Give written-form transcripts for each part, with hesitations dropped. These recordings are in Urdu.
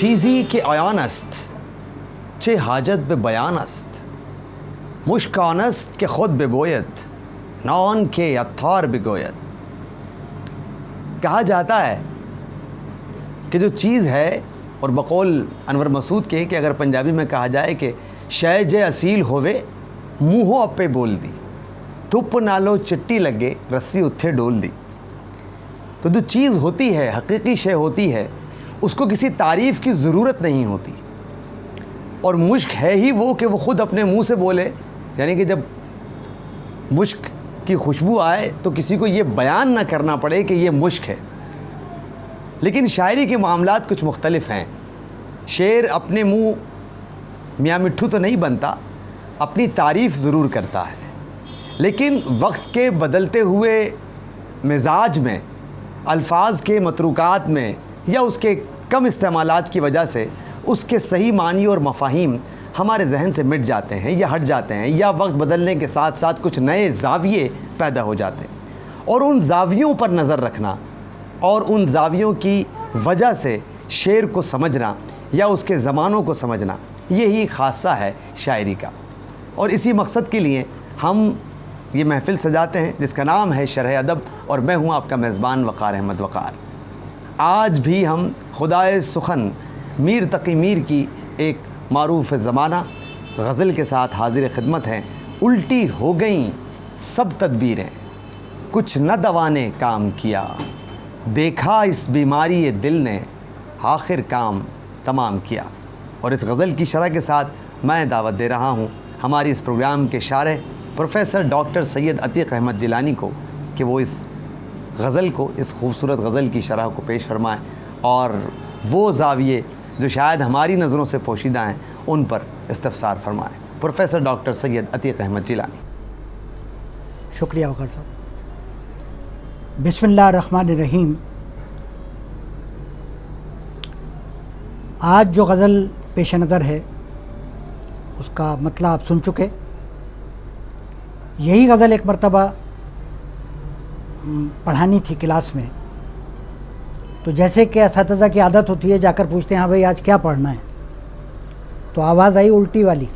چیزی که عیان است چه حاجت به بیان است، مشک آن است که خود ببوید نه آن که عطار بگوید. کہا جاتا ہے کہ جو چیز ہے، اور بقول انور مسعود کے کہ اگر پنجابی میں کہا جائے کہ شے جے اصیل ہووے منہوں اپے بول دی، دھپ نالو چٹی لگے رسی اتھے ڈول دی. تو جو چیز ہوتی ہے، حقیقی شے ہوتی ہے، اس کو کسی تعریف کی ضرورت نہیں ہوتی. اور مشک ہے ہی وہ کہ وہ خود اپنے منہ سے بولے، یعنی کہ جب مشک کی خوشبو آئے تو کسی کو یہ بیان نہ کرنا پڑے کہ یہ مشک ہے. لیکن شاعری کے معاملات کچھ مختلف ہیں. شعر اپنے منہ میاں مٹھو تو نہیں بنتا، اپنی تعریف ضرور کرتا ہے، لیکن وقت کے بدلتے ہوئے مزاج میں، الفاظ کے متروکات میں یا اس کے کم استعمالات کی وجہ سے اس کے صحیح معنی اور مفاہیم ہمارے ذہن سے مٹ جاتے ہیں یا ہٹ جاتے ہیں، یا وقت بدلنے کے ساتھ ساتھ کچھ نئے زاویے پیدا ہو جاتے ہیں. اور ان زاویوں پر نظر رکھنا اور ان زاویوں کی وجہ سے شعر کو سمجھنا یا اس کے زمانوں کو سمجھنا، یہی خاصہ ہے شاعری کا. اور اسی مقصد کے لیے ہم یہ محفل سجاتے ہیں جس کا نام ہے شرح ادب، اور میں ہوں آپ کا میزبان وقار احمد وقار. آج بھی ہم خدائے سخن میر تقی میر کی ایک معروف زمانہ غزل کے ساتھ حاضر خدمت ہیں. الٹی ہو گئیں سب تدبیریں، کچھ نہ دوا نے کام کیا، دیکھا اس بیماری دل نے آخر کام تمام کیا. اور اس غزل کی شرح کے ساتھ میں دعوت دے رہا ہوں ہماری اس پروگرام کے شارح پروفیسر ڈاکٹر سید عتیق احمد جیلانی کو کہ وہ اس غزل کو، اس خوبصورت غزل کی شرح کو پیش فرمائیں اور وہ زاویے جو شاید ہماری نظروں سے پوشیدہ ہیں ان پر استفسار فرمائیں. پروفیسر ڈاکٹر سید عتیق احمد جیلانی. شکریہ وقار صاحب. بسم اللہ الرحمن الرحیم. آج جو غزل پیش نظر ہے اس کا مطلب آپ سن چکے. یہی غزل ایک مرتبہ پڑھانی تھی کلاس میں، تو جیسے کہ اساتذہ کی عادت ہوتی ہے جا کر پوچھتے ہیں ہاں بھائی آج کیا پڑھنا ہے، تو آواز آئی الٹی والی.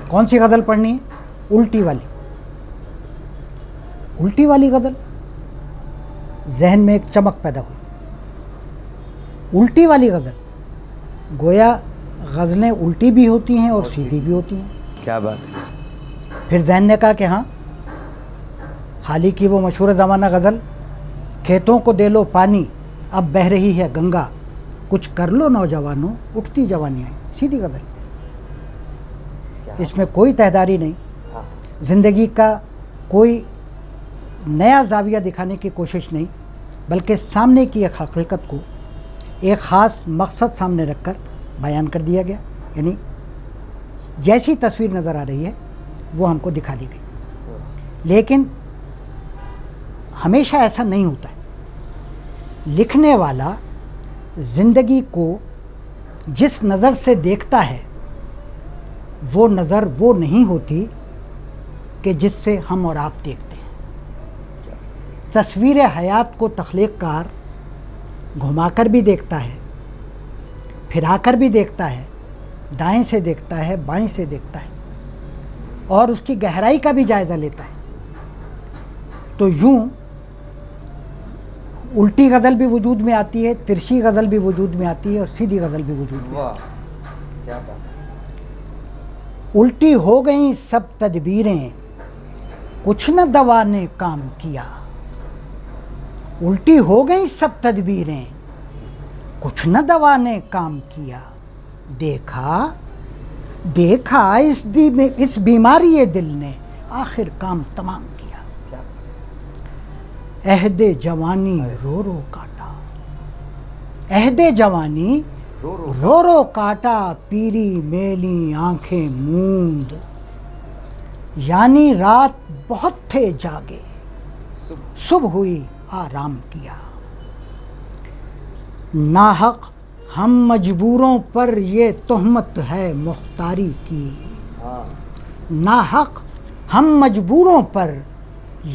کون سی غزل پڑھنی ہے؟ الٹی والی. الٹی والی غزل. ذہن میں ایک چمک پیدا ہوئی. الٹی والی غزل. گویا غزلیں الٹی بھی ہوتی ہیں اور سیدھی بھی ہوتی ہیں. کیا بات ہے. پھر ذہن نے کہا کہ ہاں، حال ہی کی وہ مشہور زمانہ غزل، کھیتوں کو دے لو پانی اب بہہ رہی ہے گنگا، کچھ کر لو نوجوانوں اٹھتی جوانی آئی. سیدھی غزل. اس میں کوئی تہداری نہیں، زندگی کا کوئی نیا زاویہ دکھانے کی کوشش نہیں، بلکہ سامنے کی ایک حقیقت کو ایک خاص مقصد سامنے رکھ کر بیان کر دیا گیا. یعنی جیسی تصویر نظر آ رہی ہے وہ ہم کو دکھا دی گئی. لیکن ہمیشہ ایسا نہیں ہوتا ہے. لکھنے والا زندگی کو جس نظر سے دیکھتا ہے وہ نظر وہ نہیں ہوتی کہ جس سے ہم اور آپ دیکھتے ہیں. تصویر حیات کو تخلیق کار گھما کر بھی دیکھتا ہے، پھرا کر بھی دیکھتا ہے، دائیں سے دیکھتا ہے، بائیں سے دیکھتا ہے، اور اس کی گہرائی کا بھی جائزہ لیتا ہے. تو یوں الٹی غزل بھی وجود میں آتی ہے، ترچھی غزل بھی وجود میں آتی ہے، اور سیدھی غزل بھی وجود میں آتی ہے. الٹی ہو گئیں سب تدبیریں، کچھ نہ دوا نے کام کیا. الٹی ہو گئیں سب تدبیریں، کچھ نہ دوا نے کام کیا. دیکھا اس بیماری دل نے آخر کام تمام کیا. عہد جوانی رو رو کاٹا، عہد جوانی رو رو کاٹا، پیری میلی آنکھیں موند، یعنی رات بہت تھے جاگے، صبح ہوئی آرام کیا. ناحق ہم مجبوروں پر یہ تہمت ہے مختاری کی، ناحق ہم مجبوروں پر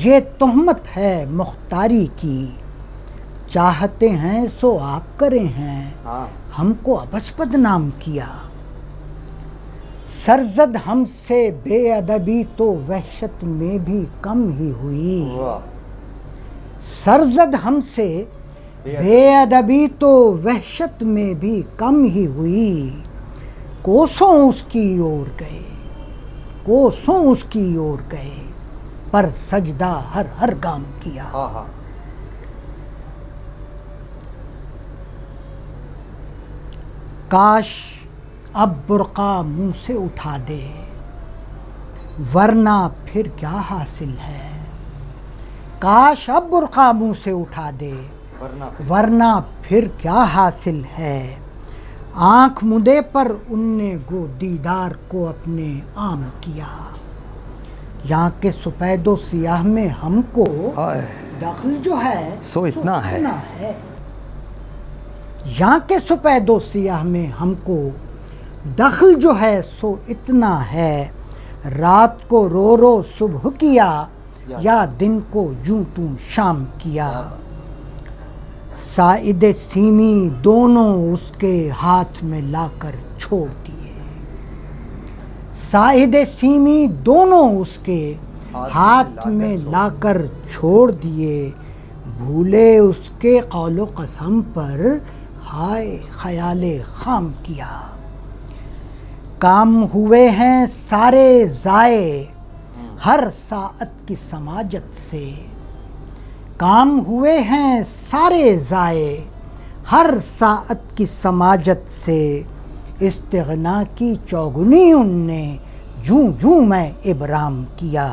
یہ تہمت ہے مختاری کی. چاہتے ہیں سو آپ کرے ہیں، ہاں ہم کو ابس بدنام کیا۔ سرزد ہم سے بے ادبی تو وحشت میں بھی کم ہی ہوئی۔ سرزد ہم سے بے ادبی تو وحشت میں بھی کم ہی ہوئی۔ کوسوں اس کی اور گئے، کوسوں اس کی اور گئے، پر سجدہ ہر ہر گام کیا۔ کاش اب برقع منہ سے اٹھا دے، ورنہ پھر کیا حاصل ہے۔ کاش اب برقع منہ سے اٹھا دے، ورنہ پھر کیا حاصل ہے۔ آنکھ مدے پر ان نے گو دیدار کو اپنے عام کیا۔ یہاں کے سپید و سیاہ میں ہم کو دخل جو ہے سو اتنا ہے۔ یہاں کے سپید و سیاہ میں ہم کو دخل جو ہے سو اتنا ہے۔ رات کو رو رو صبح کیا، یا دن کو یوں تو شام کیا۔ سائد سیمی دونوں اس کے ہاتھ میں لا کر چھوڑ دیے۔ سائد سیمی دونوں اس کے ہاتھ میں لا کر چھوڑ دیے۔ بھولے اس کے قول و قسم پر ہائے خیال خام کیا۔ کام ہوئے ہیں سارے ضائع ہر ساعت کی سماجت سے۔ کام ہوئے ہیں سارے ضائع ہر ساعت کی سماجت سے۔ استغنا کی چوگنی ان نے جوں جوں میں ابرام کیا۔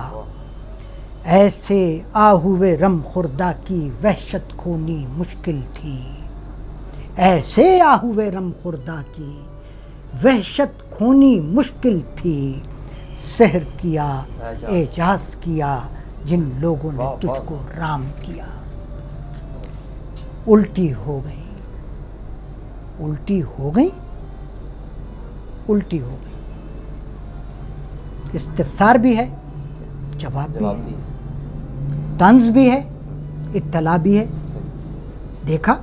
ایسے آہوئے رم خوردہ کی وحشت کھونی مشکل تھی۔ ایسے آہوئے رم خوردہ کی وحشت کھونی مشکل تھی۔ سحر کیا اعجاز کیا جن لوگوں نے تجھ کو رام کیا۔ الٹی ہو گئی، الٹی ہو گئی، الٹی ہو گئی۔ استفسار بھی ہے، جواب بھی ہے، طنز بھی ہے، اطلاع بھی ہے۔ دیکھا،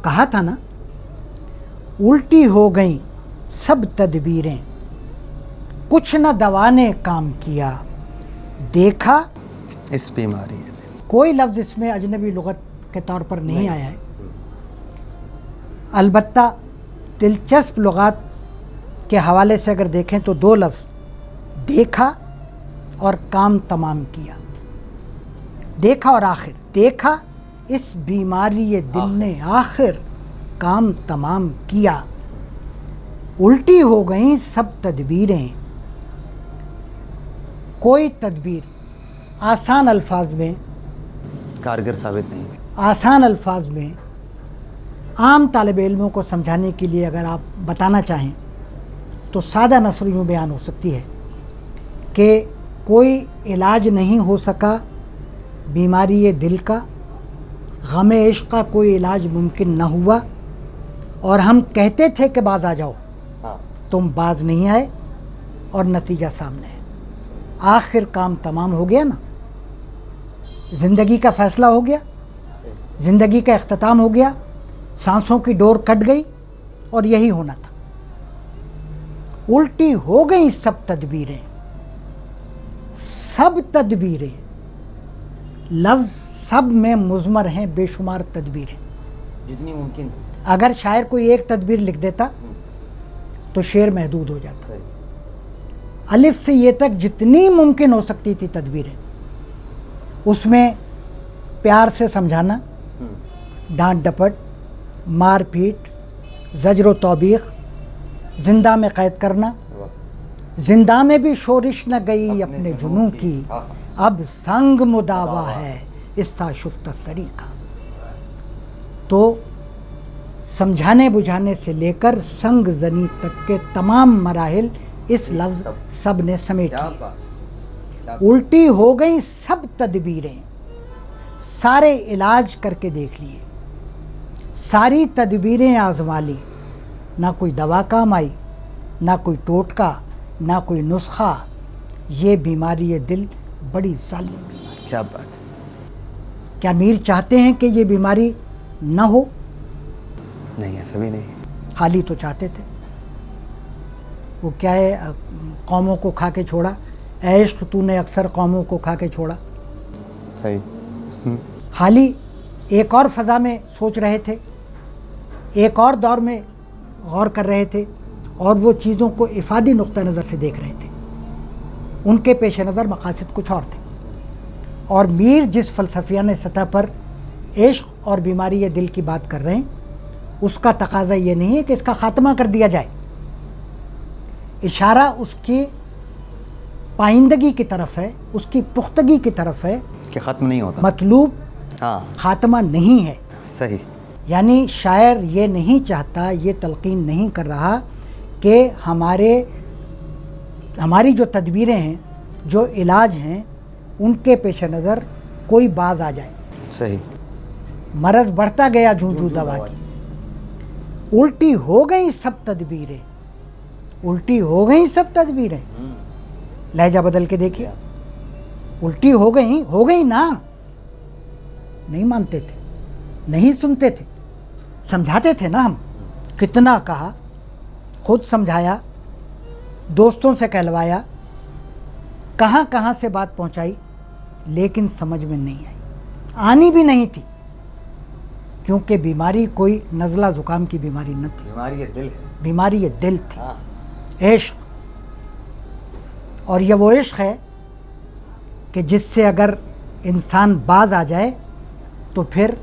کہا تھا نا، الٹی ہو گئیں سب تدبیریں، کچھ نہ دوا نے کام کیا۔ دیکھا، اس بیماری ہے دل۔ کوئی لفظ اس میں اجنبی لغت کے طور پر نہیں آیا ہے، البتہ دلچسپ لغات کے حوالے سے اگر دیکھیں تو دو لفظ، دیکھا اور کام تمام کیا۔ دیکھا اور آخر، دیکھا اس بیماری دل نے آخر کام تمام کیا۔ الٹی ہو گئیں سب تدبیریں، کوئی تدبیر آسان الفاظ میں، کارگر ثابت نہیں ہوئی۔ آسان الفاظ میں عام طالب علموں کو سمجھانے کے لیے اگر آپ بتانا چاہیں تو سادہ نثر یوں بیان ہو سکتی ہے کہ کوئی علاج نہیں ہو سکا بیماری دل کا، غم عشق کا کوئی علاج ممکن نہ ہوا، اور ہم کہتے تھے کہ باز آ جاؤ، تم باز نہیں آئے، اور نتیجہ سامنے ہے۔ آخر کام تمام ہو گیا نا، زندگی کا فیصلہ ہو گیا، زندگی کا اختتام ہو گیا، سانسوں کی ڈور کٹ گئی، اور یہی ہونا تھا۔ الٹی ہو گئیں سب تدبیریں، سب تدبیریں، لفظ سب میں مضمر ہیں بے شمار تدبیریں، جتنی ممکن تھی۔ اگر شاعر کوئی ایک تدبیر لکھ دیتا تو شعر محدود ہو جاتا۔ الف سے یہ تک جتنی ممکن ہو سکتی تھی تدبیریں، اس میں پیار سے سمجھانا، ڈانٹ ڈپٹ، مار پیٹ، زجر و توبیخ، زندہ میں قید کرنا، زندہ میں بھی شورش نہ گئی اپنے جنوں کی، اب سنگ مداوا ہے اس سا شفتہ سری کا۔ تو سمجھانے بجھانے سے لے کر سنگ زنی تک کے تمام مراحل اس لفظ سب نے سمیٹ لیے۔ الٹی ہو گئیں سب تدبیریں، سارے علاج کر کے دیکھ لیے، ساری تدبیریں آزما لی، نہ کوئی دوا کام آئی، نہ کوئی ٹوٹکا، نہ کوئی نسخہ۔ یہ بیماری دل بڑی ظالم بیماری۔ کیا بات ہے۔ کیا میر چاہتے ہیں کہ یہ بیماری نہ ہو؟ نہیں ایسا بھی نہیں. حالی تو چاہتے تھے. وہ کیا ہے، قوموں کو کھا کے چھوڑا، اے عشق تو نے اکثر قوموں کو کھا کے چھوڑا. صحیح. حالی ایک اور فضا میں سوچ رہے تھے، ایک اور دور میں غور کر رہے تھے، اور وہ چیزوں کو افادی نقطہ نظر سے دیکھ رہے تھے. ان کے پیش نظر مقاصد کچھ اور تھے. اور میر جس فلسفیانہ سطح پر عشق اور بیماری دل کی بات کر رہے ہیں، اس کا تقاضا یہ نہیں ہے کہ اس کا خاتمہ کر دیا جائے. اشارہ اس کی پائندگی کی طرف ہے، اس کی پختگی کی طرف ہے کہ ختم نہیں ہوتا. مطلوب ہاں خاتمہ نہیں ہے. صحیح. یعنی شاعر یہ نہیں چاہتا، یہ تلقین نہیں کر رہا کہ ہماری جو تدبیریں ہیں، جو علاج ہیں، ان کے پیش نظر کوئی باز آ جائے. صحیح. مرض بڑھتا گیا جوں جوں دوا کی، الٹی ہو گئیں سب تدبیریں، الٹی ہو گئیں سب تدبیریں. لہجہ بدل کے دیکھیے، الٹی ہو گئیں نا. نہیں مانتے تھے، نہیں سنتے تھے، سمجھاتے تھے نا. ہم کتنا کہا، خود سمجھایا، دوستوں سے کہلوایا، کہاں کہاں سے بات پہنچائی، لیکن سمجھ میں نہیں آئی، آنی بھی نہیں تھی. کیونکہ بیماری کوئی نزلہ زکام کی بیماری نہ تھی، بیماری یہ دل ہے. بیماری یہ دل تھی. عشق. اور یہ وہ عشق ہے کہ جس سے اگر انسان باز آ جائے تو پھر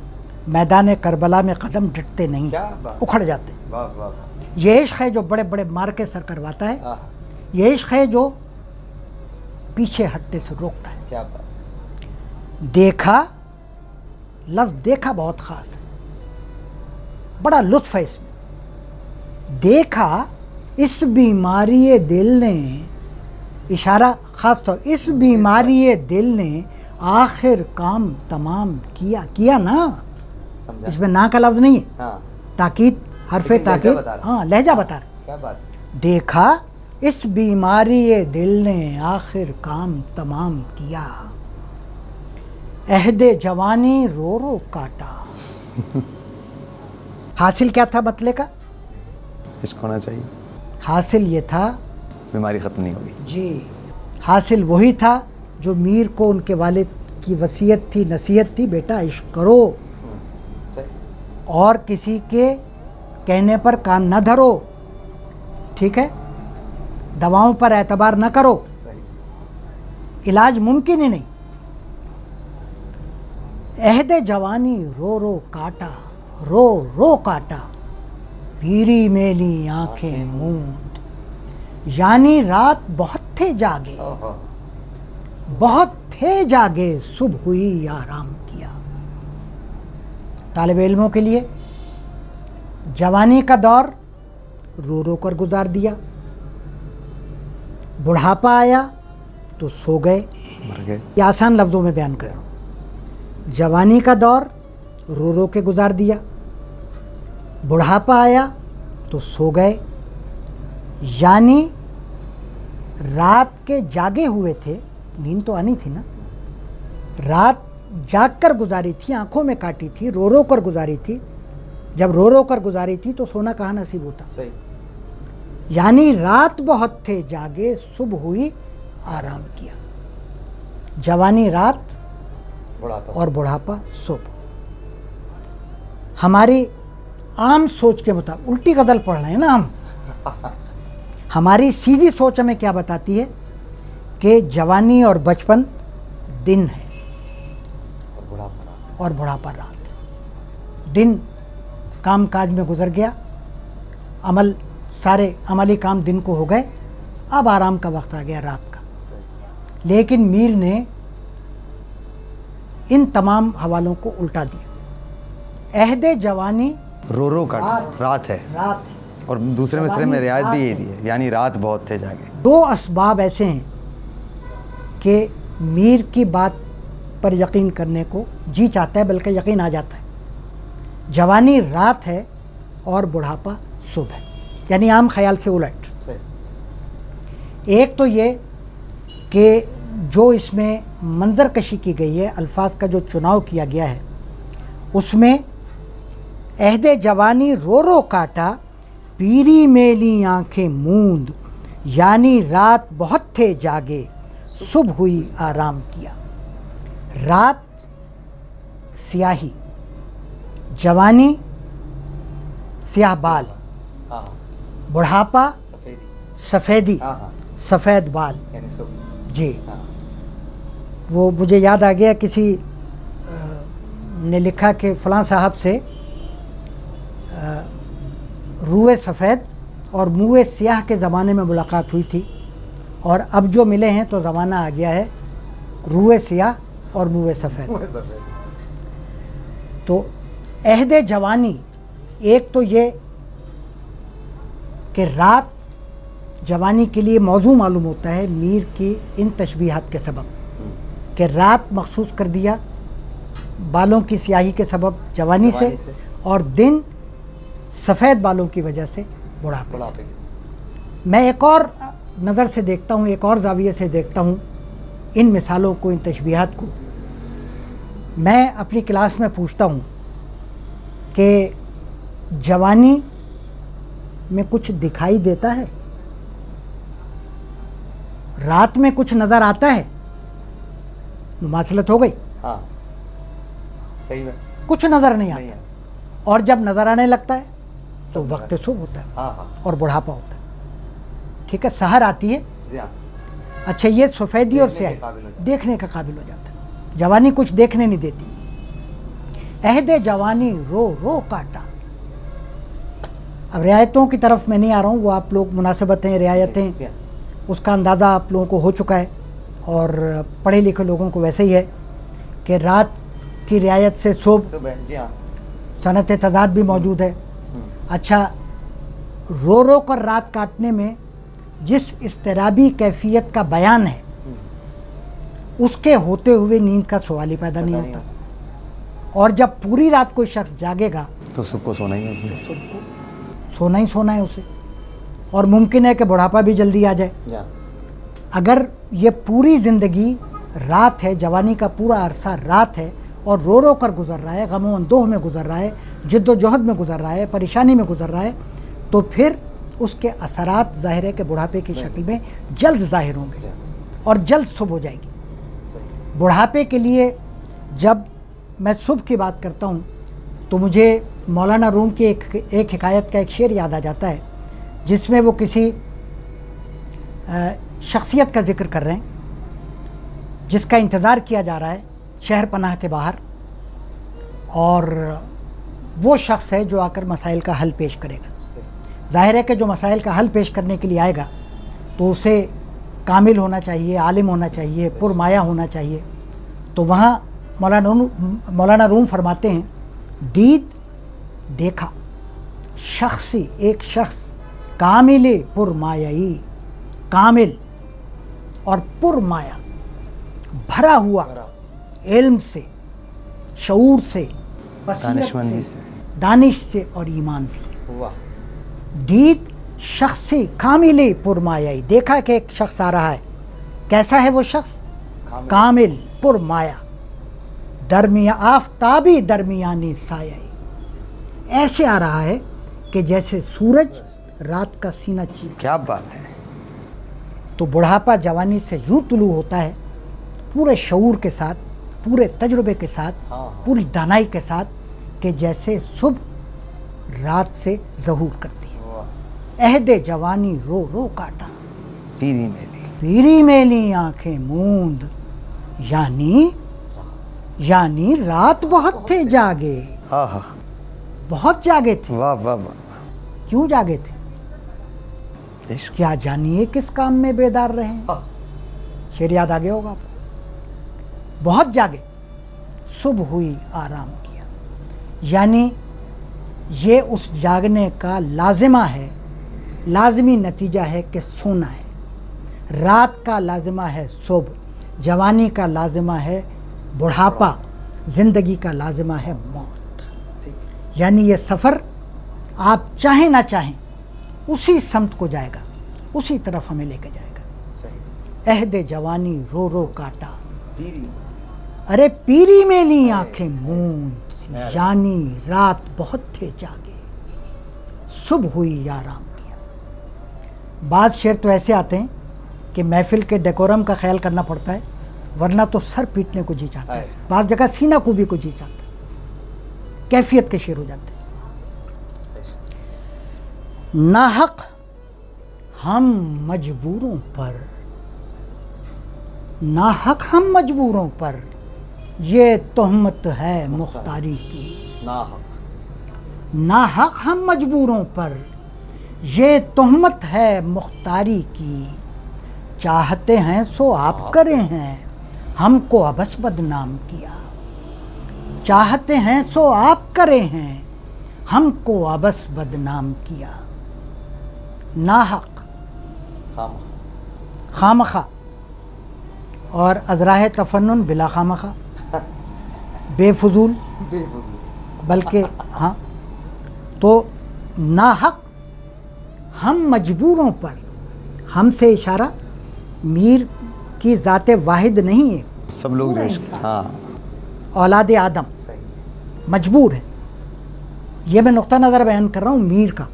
میدان کربلا میں قدم ڈٹتے نہیں، اکھڑ جاتے. یہ عشق ہے جو بڑے بڑے مارکے سر کرواتا ہے. یہ عشق ہے جو پیچھے ہٹنے سے روکتا ہے. کیا بات. دیکھا، لفظ دیکھا بہت خاص ہے، بڑا لطف ہے اس میں. دیکھا اس بیماری دل نے، اشارہ خاص طور اس بیماری دل نے آخر کام تمام کیا نا. اس میں نا کا لفظ نہیں ہے، تاکید، حرف تاکید. ہاں لہجہ بتا رہا. کیا بات. دیکھا اس بیماری دل نے آخر کام تمام کیا، عہد جوانی رو رو کاٹا. حاصل کیا تھا مطلع کا؟ عشق ہونا چاہیے. حاصل یہ تھا، بیماری ختم نہیں ہوگی. جی حاصل وہی تھا جو میر کو ان کے والد کی وصیت تھی، نصیحت تھی، بیٹا عشق کرو اور کسی کے کہنے پر کان نہ دھرو، ٹھیک ہے، دواؤں پر اعتبار نہ کرو، علاج ممکن ہی نہیں. عہد جوانی رو رو کاٹا، رو رو کاٹا، پیری میلی آنکھیں موند. یعنی رات بہت تھے جاگے، بہت تھے جاگے، صبح ہوئی آرام کیا. طالب علموں کے لیے جوانی کا دور رو رو کر گزار دیا، بڑھاپا آیا تو سو گئے. مر گئے. یہ آسان لفظوں میں بیان کر رہا ہوں. جوانی کا دور رو رو کے گزار دیا، بڑھاپا آیا تو سو گئے. یعنی رات کے جاگے ہوئے تھے، نیند تو آنی تھی نا، رات جاگ کر گزاری تھی، آنکھوں میں کاٹی تھی، رو رو کر گزاری تھی. جب رو رو کر گزاری تھی تو سونا کہاں نصیب ہوتا. صحیح. یعنی رات بہت تھے جاگے، صبح ہوئی آرام کیا. جوانی رات اور بڑھاپا صبح. ہماری عام سوچ کے مطابق الٹی غزل پڑھ رہے ہیں نا ہم. ہماری سیدھی سوچ ہمیں کیا بتاتی ہے کہ جوانی اور بچپن دن ہے اور بڑھاپا رات. دن کام کاج میں گزر گیا، سارے عملی کام دن کو ہو گئے، اب آرام کا وقت آ گیا رات کا. لیکن میر نے ان تمام حوالوں کو الٹا دیا. عہد جوانی رو رو کا رات ہے، رات ہے. اور دوسرے مسئلے میں رعایت بھی یہی دی ہے، یعنی رات بہت تھے جاگے. دو اسباب ایسے ہیں کہ میر کی بات پر یقین کرنے کو جی چاہتا ہے، بلکہ یقین آ جاتا ہے. جوانی رات ہے اور بڑھاپا صبح ہے، یعنی عام خیال سے الٹ. ایک تو یہ کہ جو اس میں منظر کشی کی گئی ہے، الفاظ کا جو چناؤ کیا گیا ہے، اس میں عہد جوانی رو رو کاٹا، پیری میں لی آنکھیں موند، یعنی رات بہت تھے جاگے، صبح ہوئی آرام کیا۔ رات سیاہی، جوانی سیاہ بال، ہاں بڑھاپا سفیدی، سفیدی، ہاں ہاں سفید بال۔ یعنی صبح، جی، ہاں وہ مجھے یاد آ گیا، کسی نے لکھا کہ فلاں صاحب سے روئے سفید اور منہ سیاہ کے زمانے میں ملاقات ہوئی تھی، اور اب جو ملے ہیں تو زمانہ آ گیا ہے روئے سیاہ اور منہ سفید۔ تو عہد جوانی، ایک تو یہ کہ رات جوانی کے لیے موضوع معلوم ہوتا ہے میر کی ان تشبیہات کے سبب، کہ رات مخصوص کر دیا بالوں کی سیاہی کے سبب جوانی سے، اور دن سفید بالوں کی وجہ سے بڑھاپے سے۔ میں ایک اور نظر سے دیکھتا ہوں، ایک اور زاویے سے دیکھتا ہوں ان مثالوں کو، ان تشبیہات کو۔ میں اپنی کلاس میں پوچھتا ہوں کہ جوانی میں کچھ دکھائی دیتا ہے؟ رات میں کچھ نظر آتا ہے؟ مماثلت ہو گئی، ہاں صحیح میں کچھ نظر نہیں آتا، اور جب نظر آنے لگتا ہے تو وقت صبح ہوتا ہے ہاں ہاں اور بڑھاپا ہوتا ہے۔ ٹھیک ہے، سحر آتی ہے، جی ہاں، اچھا یہ سفیدی اور دیکھنے سیاہی کے قابل ہو جاتا ہے۔ دیکھنے کا قابل ہو جاتا ہے، جوانی کچھ دیکھنے نہیں دیتی۔ عہد جوانی رو رو کاٹا۔ اب رعایتوں کی طرف میں نہیں آ رہا ہوں، وہ آپ لوگ مناسبتیں، رعایتیں، جی ہاں، اس کا اندازہ آپ لوگوں کو ہو چکا ہے، اور پڑھے لکھے لوگوں کو ویسے ہی ہے کہ رات کی رعایت سے صبح صبح، جی ہاں، صنعت تضاد بھی موجود ہے۔ اچھا، رو رو کر رات کاٹنے میں جس اضطرابی کیفیت کا بیان ہے، اس کے ہوتے ہوئے نیند کا سوال ہی پیدا نہیں ہوتا، اور جب پوری رات کوئی شخص جاگے گا تو صبح کو سونا ہی ہے، اس میں سونا ہی سونا ہے اسے، اور ممکن ہے کہ بڑھاپا بھی جلدی آ جائے۔ جی ہاں، اگر یہ پوری زندگی رات ہے، جوانی کا پورا عرصہ رات ہے، اور رو رو کر گزر رہا ہے، غم و اندوہ میں گزر رہا ہے، جد و جہد میں گزر رہا ہے، پریشانی میں گزر رہا ہے، تو پھر اس کے اثرات ظاہر ہے کہ بڑھاپے کی شکل میں جلد ظاہر ہوں گے، اور جلد صبح ہو جائے گی۔ بڑھاپے کے لیے جب میں صبح کی بات کرتا ہوں تو مجھے مولانا روم کی ایک حکایت کا ایک شعر یاد آ جاتا ہے، جس میں وہ کسی شخصیت کا ذکر کر رہے ہیں جس کا انتظار کیا جا رہا ہے شہر پناہ کے باہر، اور وہ شخص ہے جو آ کر مسائل کا حل پیش کرے گا۔ ظاہر ہے کہ جو مسائل کا حل پیش کرنے کے لیے آئے گا تو اسے کامل ہونا چاہیے، عالم ہونا چاہیے، پرمایہ ہونا چاہیے۔ تو وہاں مولانا روم فرماتے ہیں، دید دیکھا شخصی، ایک شخص کامل پرمایائی، کامل اور پرمایہ، بھرا ہوا علم سے، شعور سے، بصیرت سے، دانش سے اور ایمان سے۔ دید شخصی کامل پرمایائی، دیکھا کہ ایک شخص آ رہا ہے، کیسا ہے وہ شخص؟ کامل پرمایہ، آفتابی درمیانی سایہ، ایسے آ رہا ہے کہ جیسے سورج رات کا سینہ چیر۔ کیا بات ہے! تو بڑھاپا جوانی سے یوں طلوع ہوتا ہے، پورے شعور کے ساتھ، پورے تجربے کے ساتھ، پوری دانائی کے ساتھ، کہ جیسے صبح رات سے ظہور کرتی ہے۔ عہد جوانی رو رو کاٹا، پیری میلی، پیری میلی آنکھیں موند، یعنی رات بہت تھے جاگے، آہا، بہت جاگے تھے۔ واہ واہ واہ، کیوں جاگے تھے؟ عشق، کیا جانیے کس کام میں بیدار رہے ہیں؟ شعر یاد آ گیا ہوگا آپ کو۔ بہت جاگے، صبح ہوئی آرام کیا، یعنی یہ اس جاگنے کا لازمہ ہے، لازمی نتیجہ ہے کہ سونا ہے۔ رات کا لازمہ ہے صبح، جوانی کا لازمہ ہے بڑھاپا، زندگی کا لازمہ ہے موت۔ یعنی یہ سفر آپ چاہیں نہ چاہیں اسی سمت کو جائے گا، اسی طرف ہمیں لے کے جائے گا۔ عہد جوانی رو رو کاٹا، ارے پیری میں لی آنکھیں موند، یعنی رات بہت تھے جاگے، صبح ہوئی یا آرام کیا۔ بعض شعر تو ایسے آتے ہیں کہ محفل کے ڈیکورم کا خیال کرنا پڑتا ہے، ورنہ تو سر پیٹنے کو جی چاہتا ہے، بعض جگہ سینہ کوبی کو جی چاہتا ہے، کیفیت کے شعر ہو جاتے ہیں۔ ناحق ہم مجبوروں پر، ناحق ہم مجبوروں پر، یہ تہمت ہے مختاری کی۔ ناحق ہم مجبوروں پر، یہ تہمت ہے مختاری کی۔ چاہتے ہیں سو آپ کرے ہیں، ہم کو ابس بدنام کیا۔ چاہتے ہیں سو آپ کرے ہیں، ہم کو ابس بدنام کیا۔ ناحق، خامخواہ، اور ازراہ تفنن بلا خامخواہ، بے فضول، بلکہ ہاں، تو ناحق ہم مجبوروں پر، ہم سے اشارہ میر کی ذات واحد نہیں ہے، سب لوگ جو ہاں اولاد آدم مجبور ہے۔ یہ میں نقطہ نظر بیان کر رہا ہوں میر کا،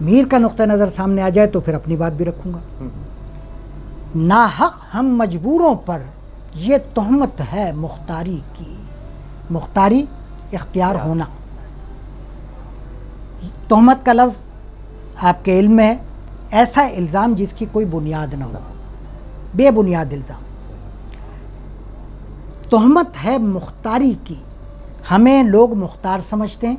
میر کا نقطہ نظر سامنے آ جائے تو پھر اپنی بات بھی رکھوں گا۔ ناحق ہم مجبوروں پر، یہ تہمت ہے مختاری کی۔ مختاری اختیار ہونا، تہمت کا لفظ آپ کے علم میں ہے ایسا الزام جس کی کوئی بنیاد نہ ہو، بے بنیاد الزام۔ تہمت ہے مختاری کی، ہمیں لوگ مختار سمجھتے ہیں،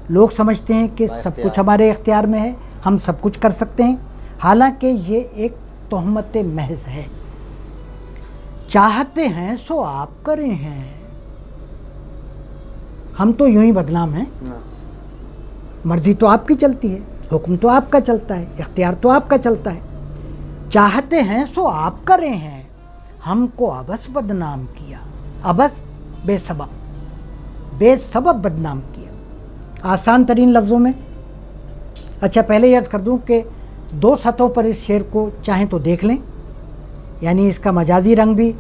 لوگ سمجھتے ہیں کہ سب کچھ ہمارے اختیار میں ہے، ہم سب کچھ کر سکتے ہیں، حالانکہ یہ ایک تہمت محض ہے۔ چاہتے ہیں سو آپ کرے ہیں، ہم تو یوں ہی بدنام ہیں، مرضی تو آپ کی چلتی ہے، حکم تو آپ کا چلتا ہے، اختیار تو آپ کا چلتا ہے۔ چاہتے ہیں سو آپ کرے ہیں، ہم کو ابس بدنام کیا۔ ابس بے سبب، بے سبب بدنام کیا۔ آسان ترین لفظوں میں، اچھا پہلے یہ عرض کر دوں کہ دو سطحوں پر اس شعر کو چاہیں تو دیکھ لیں، یعنی اس کا مجازی رنگ بھی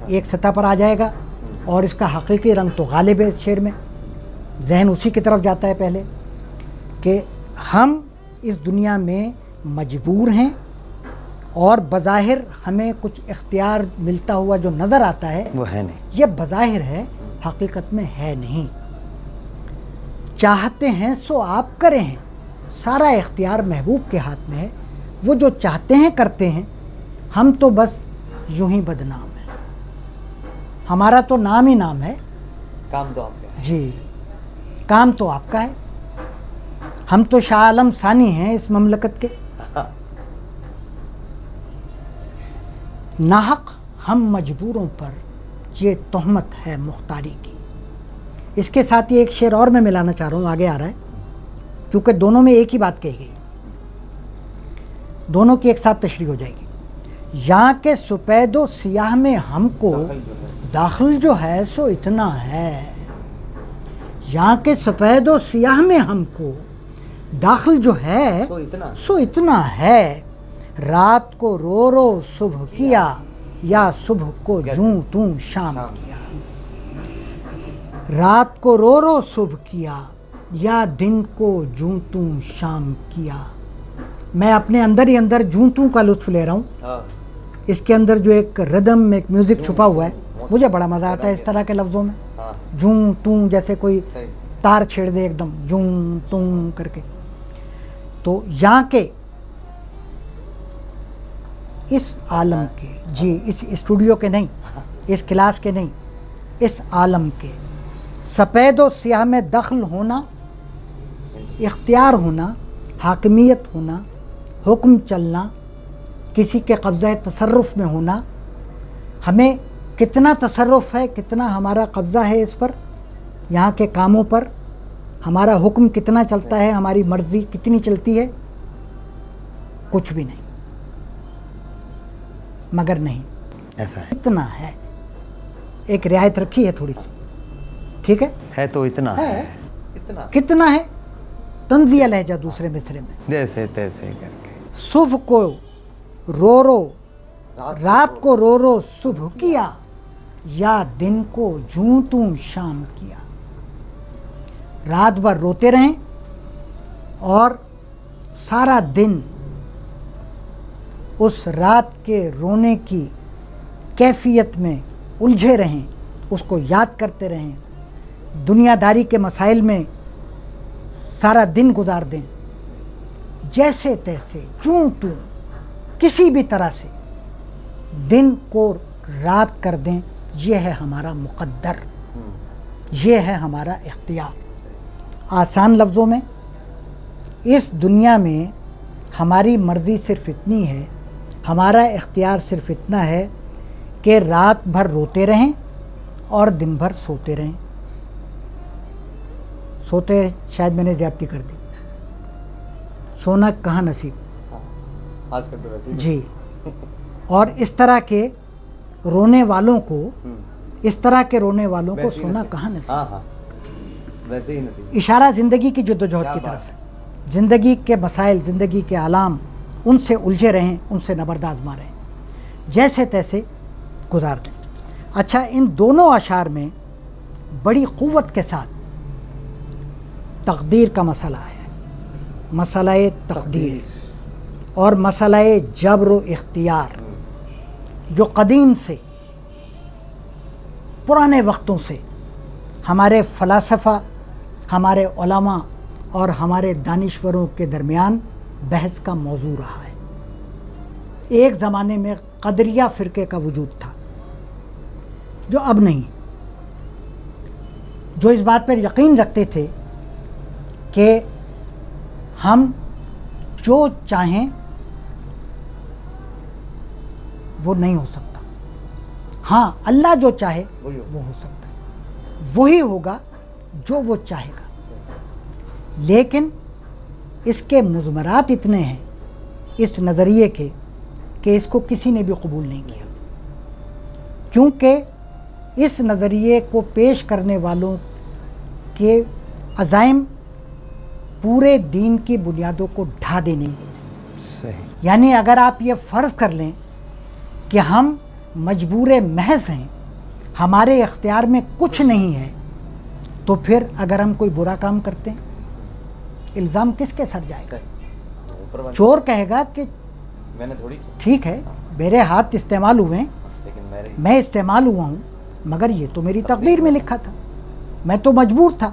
ایک سطح پر آ جائے گا اور اس کا حقیقی رنگ تو غالب ہے اس شعر میں، ذہن اسی کی طرف جاتا ہے پہلے کہ ہم اس دنیا میں مجبور ہیں اور بظاہر ہمیں کچھ اختیار ملتا ہوا جو نظر آتا ہے وہ ہے نہیں، یہ بظاہر ہے، حقیقت میں ہے نہیں۔ چاہتے ہیں سو آپ کرے ہیں، سارا اختیار محبوب کے ہاتھ میں ہے، وہ جو چاہتے ہیں کرتے ہیں، ہم تو بس یوں ہی بدنام ہیں، ہمارا تو نام ہی نام ہے، کام تو آپ کا ہے۔ جی کام تو آپ کا ہے، ہم تو شاہ عالم ثانی ہیں اس مملکت کے۔ ناحق ہم مجبوروں پر، یہ تہمت ہے مختاری کی۔ اس کے ساتھ یہ ایک شعر اور میں ملانا چاہ رہا ہوں، آگے آ رہا ہے، کیونکہ دونوں میں ایک ہی بات کہی گئی، دونوں کی ایک ساتھ تشریح ہو جائے گی۔ یہاں کے سپید و سیاہ میں ہم کو داخل جو ہے سو اتنا ہے، یہاں کے سپید و سیاہ میں ہم کو داخل جو ہے سو اتنا ہے۔ رات کو رو رو صبح کیا، یا صبح کو جوں توں شام کیا۔ رات کو رو رو صبح کیا، یا دن کو جوں توں شام کیا۔ میں اپنے اندر ہی اندر جوں توں کا لطف لے رہا ہوں، اس کے اندر جو ایک ردم، ایک میوزک چھپا ہوا ہے، مجھے بڑا مزہ آتا ہے اس طرح کے لفظوں میں، جوں توں جیسے کوئی تار چھیڑ دے ایک دم جوں توں کر کے۔ تو یہاں کے اس عالم کے، جی اس اسٹوڈیو کے نہیں، اس کلاس کے نہیں، اس عالم کے سپید و سیاہ میں دخل ہونا، اختیار ہونا، حاکمیت ہونا، حکم چلنا، کسی کے قبضہ تصرف میں ہونا، ہمیں کتنا تصرف ہے، کتنا ہمارا قبضہ ہے اس پر، یہاں کے کاموں پر ہمارا حکم کتنا چلتا ہے، ہماری مرضی کتنی چلتی ہے، کچھ بھی نہیں، مگر نہیں ایسا ہے، اتنا ہے، ایک رعایت رکھی ہے تھوڑی سی، ٹھیک ہے تو اتنا ہے، کتنا ہے، طنزیہ لہجہ دوسرے مصرے میں، جیسے تیسے کر کے۔ صبح کو رو رو، رات کو رو رو صبح کیا، یا دن کو جوں توں شام کیا۔ رات بھر روتے رہیں اور سارا دن اس رات کے رونے کی کیفیت میں الجھے رہیں، اس کو یاد کرتے رہیں، دنیا داری کے مسائل میں سارا دن گزار دیں، جیسے تیسے چوں توں کسی بھی طرح سے دن کو رات کر دیں، یہ ہے ہمارا مقدر، یہ ہے ہمارا اختیار۔ آسان لفظوں میں اس دنیا میں ہماری مرضی صرف اتنی ہے، ہمارا اختیار صرف اتنا ہے کہ رات بھر روتے رہیں اور دن بھر سوتے رہیں۔ سوتے شاید میں نے زیادتی کر دی، سونا کہاں نصیب، آج کل تو ویسے ہی جی۔ اور اس طرح کے رونے والوں کو ویسے ہی سونا نصیب۔ کہاں نصیب۔ ہاں ویسے ہی نصیب۔ اشارہ زندگی کی جدوجہد کی طرف ہے، زندگی کے مسائل، زندگی کے آلام، ان سے الجھے رہیں، ان سے نبرد آزما رہیں، جیسے تیسے گزار دیں۔ اچھا، ان دونوں اشعار میں بڑی قوت کے ساتھ تقدیر کا مسئلہ ہے، مسئلہ تقدیر اور مسئلہ جبر و اختیار، جو قدیم سے، پرانے وقتوں سے ہمارے فلاسفہ، ہمارے علماء اور ہمارے دانشوروں کے درمیان بحث کا موضوع رہا ہے۔ ایک زمانے میں قدریہ فرقے کا وجود تھا، جو اب نہیں، جو اس بات پر یقین رکھتے تھے کہ ہم جو چاہیں وہ نہیں ہو سکتا، ہاں اللہ جو چاہے وہ ہو سکتا ہے، وہی ہوگا جو وہ چاہے گا۔ لیکن اس کے مضمرات اتنے ہیں اس نظریے کے کہ اس کو کسی نے بھی قبول نہیں کیا، کیونکہ اس نظریے کو پیش کرنے والوں کے عزائم پورے دین کی بنیادوں کو ڈھا دینے کے تھے۔ صحیح۔ یعنی اگر آپ یہ فرض کر لیں کہ ہم مجبور محض ہیں، ہمارے اختیار میں کچھ نہیں ہے، تو پھر اگر ہم کوئی برا کام کرتے ہیں، الزام کس کے سر جائے گا؟ اوپر والے چور کہے گا کہ میں نے تھوڑی کی، ٹھیک ہے میرے ہاتھ استعمال ہوئے ہیں، لیکن میں استعمال ہوا ہوں، مگر یہ تو میری تقدیر میں لکھا تھا، میں تو مجبور تھا،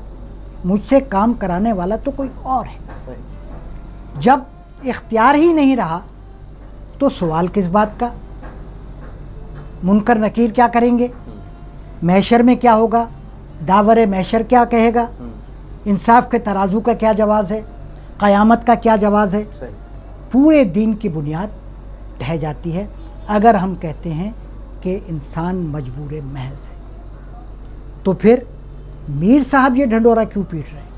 مجھ سے کام کرانے والا تو کوئی اور ہے۔ صحیح۔ جب اختیار ہی نہیں رہا تو سوال کس بات کا؟ منکر نکیر کیا کریں گے؟ محشر میں کیا ہوگا؟ داور محشر کیا کہے گا؟ انصاف کے ترازو کا کیا جواز ہے؟ قیامت کا کیا جواز ہے؟ صحیح۔ پورے دین کی بنیاد ڈھہ جاتی ہے اگر ہم کہتے ہیں کہ انسان مجبور محض ہے۔ تو پھر میر صاحب یہ ڈھنڈورا کیوں پیٹ رہے ہیں؟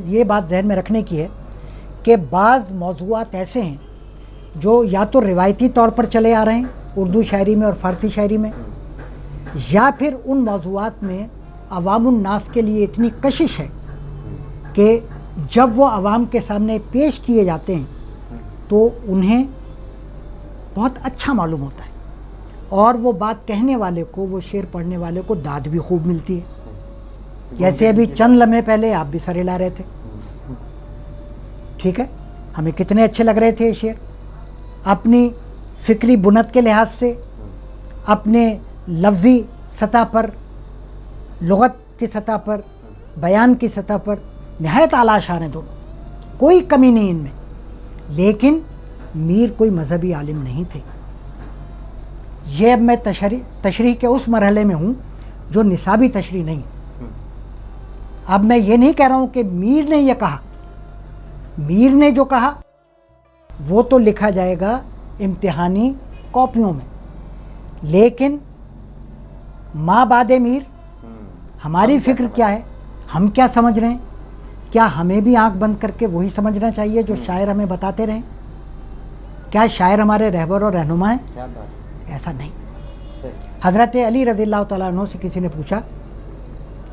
یہ بات ذہن میں رکھنے کی ہے کہ بعض موضوعات ایسے ہیں جو یا تو روایتی طور پر چلے آ رہے ہیں اردو شاعری میں اور فارسی شاعری میں، یا پھر ان موضوعات میں عوام الناس کے لیے اتنی کشش ہے کہ جب وہ عوام کے سامنے پیش کیے جاتے ہیں تو انہیں بہت اچھا معلوم ہوتا ہے، اور وہ بات کہنے والے کو، وہ شعر پڑھنے والے کو داد بھی خوب ملتی ہے، جیسے ابھی چند لمحے پہلے آپ بھی سر ہلا رہے تھے، ٹھیک ہے، ہمیں کتنے اچھے لگ رہے تھے یہ شعر، اپنی فکری بنت کے لحاظ سے، اپنے لفظی سطح پر، لغت کی سطح پر، بیان کی سطح پر نہایت اعلیٰ شان ہیں دونوں، کوئی کمی نہیں ان میں۔ لیکن میر کوئی مذہبی عالم نہیں تھے۔ یہ اب میں تشریح کے اس مرحلے میں ہوں جو نصابی تشریح نہیں ہے۔ اب میں یہ نہیں کہہ رہا ہوں کہ میر نے یہ کہا، میر نے جو کہا وہ تو لکھا جائے گا امتحانی کاپیوں میں، لیکن ماں بعد میر ہماری فکر کیا ہے، ہم کیا سمجھ رہے ہیں؟ کیا ہمیں بھی آنکھ بند کر کے وہی سمجھنا چاہیے جو شاعر ہمیں بتاتے رہیں؟ کیا شاعر ہمارے رہبر اور رہنما ہیں؟ کیا بات ہے، ایسا نہیں۔ صحیح۔ حضرت علی رضی اللہ تعالیٰ عنہ سے کسی نے پوچھا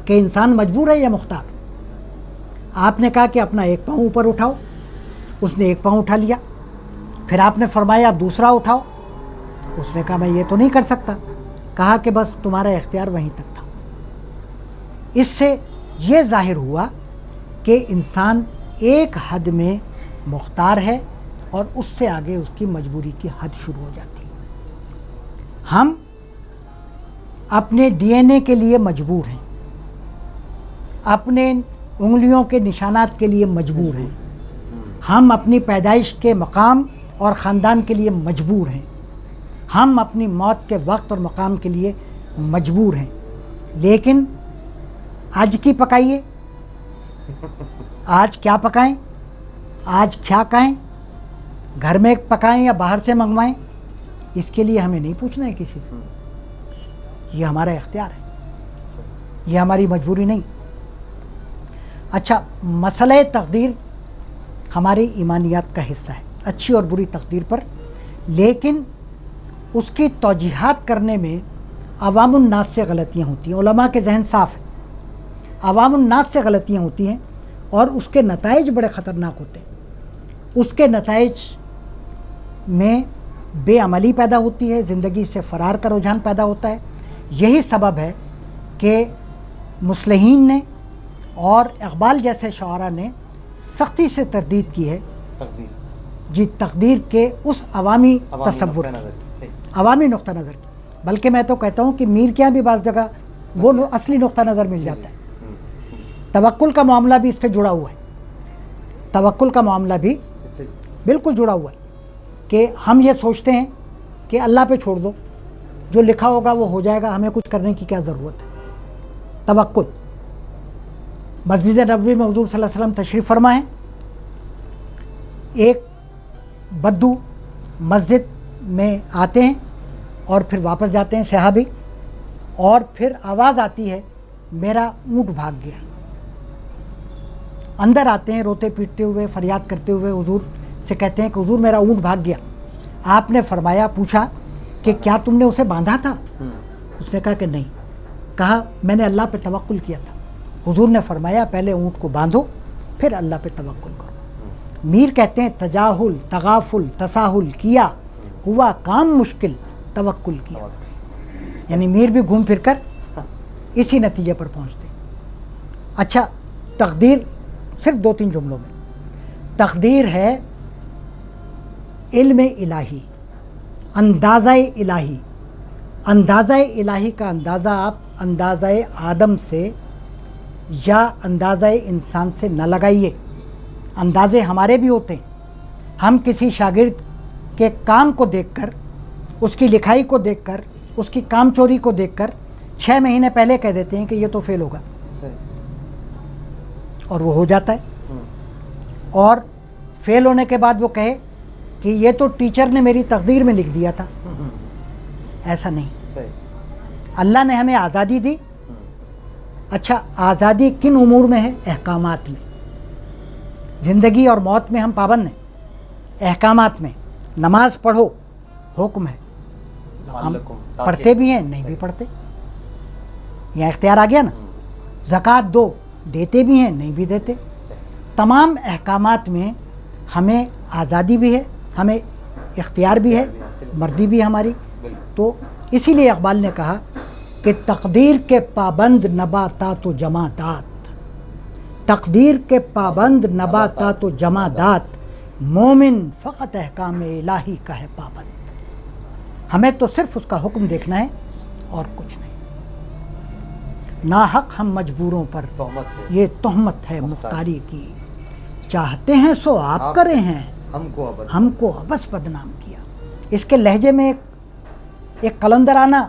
کہ انسان مجبور ہے یا مختار؟ آپ نے کہا کہ اپنا ایک پاؤں اوپر اٹھاؤ، اس نے ایک پاؤں اٹھا لیا، پھر آپ نے فرمایا اب دوسرا اٹھاؤ، اس نے کہا میں یہ تو نہیں کر سکتا، کہا کہ بس تمہارا اختیار وہیں تک تھا۔ اس سے یہ ظاہر ہوا کہ انسان ایک حد میں مختار ہے اور اس سے آگے اس کی مجبوری کی حد شروع ہو جاتی ہے۔ ہم اپنے ڈی این اے کے لیے مجبور ہیں، اپنے انگلیوں کے نشانات کے لیے مجبور ہیں، ہم اپنی پیدائش کے مقام اور خاندان کے لیے مجبور ہیں، ہم اپنی موت کے وقت اور مقام کے لیے مجبور ہیں، لیکن آج کی پکائیے، آج کیا پکائیں، آج کیا کھائیں، گھر میں پکائیں یا باہر سے منگوائیں، اس کے لیے ہمیں نہیں پوچھنا ہے کسی سے، یہ ہمارا اختیار ہے، یہ ہماری مجبوری نہیں۔ اچھا، مسئلہ تقدیر ہماری ایمانیات کا حصہ ہے، اچھی اور بری تقدیر پر، لیکن اس کی توجیحات کرنے میں عوام الناس سے غلطیاں ہوتی ہیں۔ علماء کے ذہن صاف ہے، عوام الناس سے غلطیاں ہوتی ہیں اور اس کے نتائج بڑے خطرناک ہوتے ہیں۔ اس کے نتائج میں بے عملی پیدا ہوتی ہے، زندگی سے فرار کا رجحان پیدا ہوتا ہے۔ یہی سبب ہے کہ مصلحین نے اور اقبال جیسے شعراء نے سختی سے تردید کی ہے تقدیر جی تقدیر کے اس عوامی تصور نقطہ کی، نظر کی، صحیح، عوامی نقطہ نظر کی، بلکہ میں تو کہتا ہوں کہ میر کے یہاں بھی بعض جگہ وہ اصلی نقطہ نظر مل جاتا ہے۔ توکل کا معاملہ بھی اس سے جڑا ہوا ہے، توکل کا معاملہ بھی صحیح، بالکل جڑا ہوا ہے کہ ہم یہ سوچتے ہیں کہ اللہ پہ چھوڑ دو، جو لکھا ہوگا وہ ہو جائے گا، ہمیں کچھ کرنے کی کیا ضرورت ہے۔ توکل، مسجد نبوی میں حضور صلی اللہ علیہ وسلم تشریف فرما ہے، ایک بدو مسجد میں آتے ہیں اور پھر واپس جاتے ہیں صحابی، اور پھر آواز آتی ہے میرا اونٹ بھاگ گیا۔ اندر آتے ہیں روتے پیٹتے ہوئے، فریاد کرتے ہوئے، حضور سے کہتے ہیں کہ حضور میرا اونٹ بھاگ گیا۔ آپ نے فرمایا، پوچھا کہ کیا تم نے اسے باندھا تھا؟ اس نے کہا کہ نہیں۔ کہا میں نے اللہ پہ توکل کیا تھا۔ حضور نے فرمایا پہلے اونٹ کو باندھو پھر اللہ پہ توکل کرو۔ میر کہتے ہیں تجاہل، تغافل، تساہل کیا، ہوا کام مشکل، توکل کیا۔ یعنی میر بھی گھوم پھر کر اسی نتیجے پر پہنچتے ہیں۔ اچھا، تقدیر صرف 2-3 جملوں میں، تقدیر ہے علم الہی، اندازہ الہی۔ اندازہ الہی کا اندازہ آپ اندازہ آدم سے یا اندازہ انسان سے نہ لگائیے۔ اندازے ہمارے بھی ہوتے ہیں، ہم کسی شاگرد کے کام کو دیکھ کر، اس کی لکھائی کو دیکھ کر، اس کی کام چوری کو دیکھ کر 6 مہینے پہلے کہہ دیتے ہیں کہ یہ تو فیل ہوگا، اور وہ ہو جاتا ہے۔ اور فیل ہونے کے بعد وہ کہے کہ یہ تو ٹیچر نے میری تقدیر میں لکھ دیا تھا، ایسا نہیں۔ اللہ نے ہمیں آزادی دی۔ اچھا، آزادی کن امور میں ہے؟ احکامات میں۔ زندگی اور موت میں ہم پابند ہیں، احکامات میں۔ نماز پڑھو حکم ہے، ہم پڑھتے بھی ہیں نہیں بھی پڑھتے، یہ اختیار آ گیا نا۔ زکوٰۃ دو، دیتے بھی ہیں نہیں بھی دیتے۔ تمام احکامات میں ہمیں آزادی بھی ہے، ہمیں اختیار بھی ہے، مرضی بھی ہے ہماری۔ تو اسی لیے اقبال نے کہا کہ تقدیر کے پابند نباتات و جمادات، تقدیر کے پابند نباتات و جمادات، مومن فقط احکام الہی کا ہے پابند۔ ہمیں تو صرف اس کا حکم دیکھنا ہے اور کچھ نہیں۔ ناحق ہم مجبوروں پر یہ تہمت ہے مختاری کی، چاہتے ہیں سو آپ کرے ہیں، ہم کو ابس بدنام کیا۔ اس کے لہجے میں ایک قلندرانہ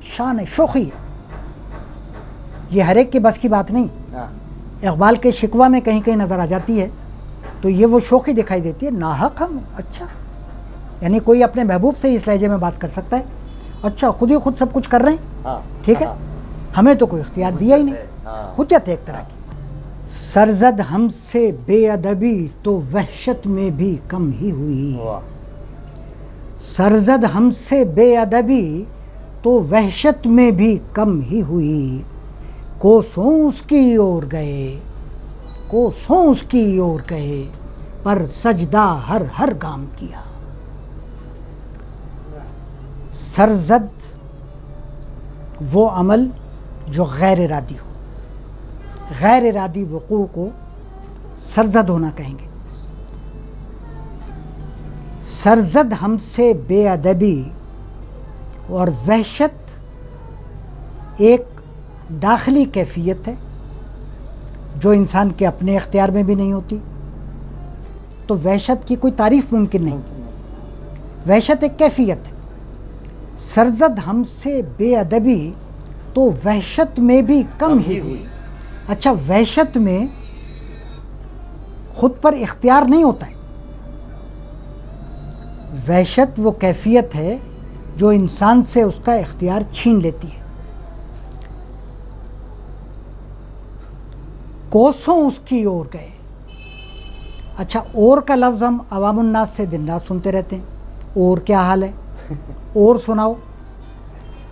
شان ہے، شوخی ہے، یہ ہر ایک کے بس کی بات نہیں۔ اقبال کے شکوہ میں کہیں کہیں نظر آ جاتی ہے، تو یہ وہ شوخی دکھائی دیتی ہے۔ ناحق ہم، اچھا، یعنی کوئی اپنے محبوب سے اس لہجے میں بات کر سکتا ہے؟ اچھا، خود ہی خود سب کچھ کر رہے ہیں، ٹھیک ہے، ہمیں تو کوئی اختیار دیا ہی نہیں۔ حجت ہے ایک طرح کی۔ سرزد ہم سے بے ادبی تو وحشت میں بھی کم ہی ہوئی، سرزد ہم سے بے ادبی تو وحشت میں بھی کم ہی ہوئی، کوسوں اس کی اور گئے، کوسوں اس کی اور گئے، پر سجدہ ہر ہر گام کیا۔ سرزد وہ عمل جو غیر ارادی ہو، غیر ارادی وقوع کو سرزد ہونا کہیں گے۔ سرزد ہم سے بے ادبی اور وحشت ایک داخلی کیفیت ہے جو انسان کے اپنے اختیار میں بھی نہیں ہوتی، تو وحشت کی کوئی تعریف ممکن نہیں، وحشت ایک کیفیت ہے۔ سرزد ہم سے بے ادبی تو وحشت میں بھی کم ہی ہوئی۔ اچھا، وحشت میں خود پر اختیار نہیں ہوتا ہے، وحشت وہ کیفیت ہے جو انسان سے اس کا اختیار چھین لیتی ہے۔ کوسوں اس کی اور گئے۔ اچھا، اور کا لفظ ہم عوام الناس سے دن رات سنتے رہتے ہیں، اور کیا حال ہے، اور سناؤ،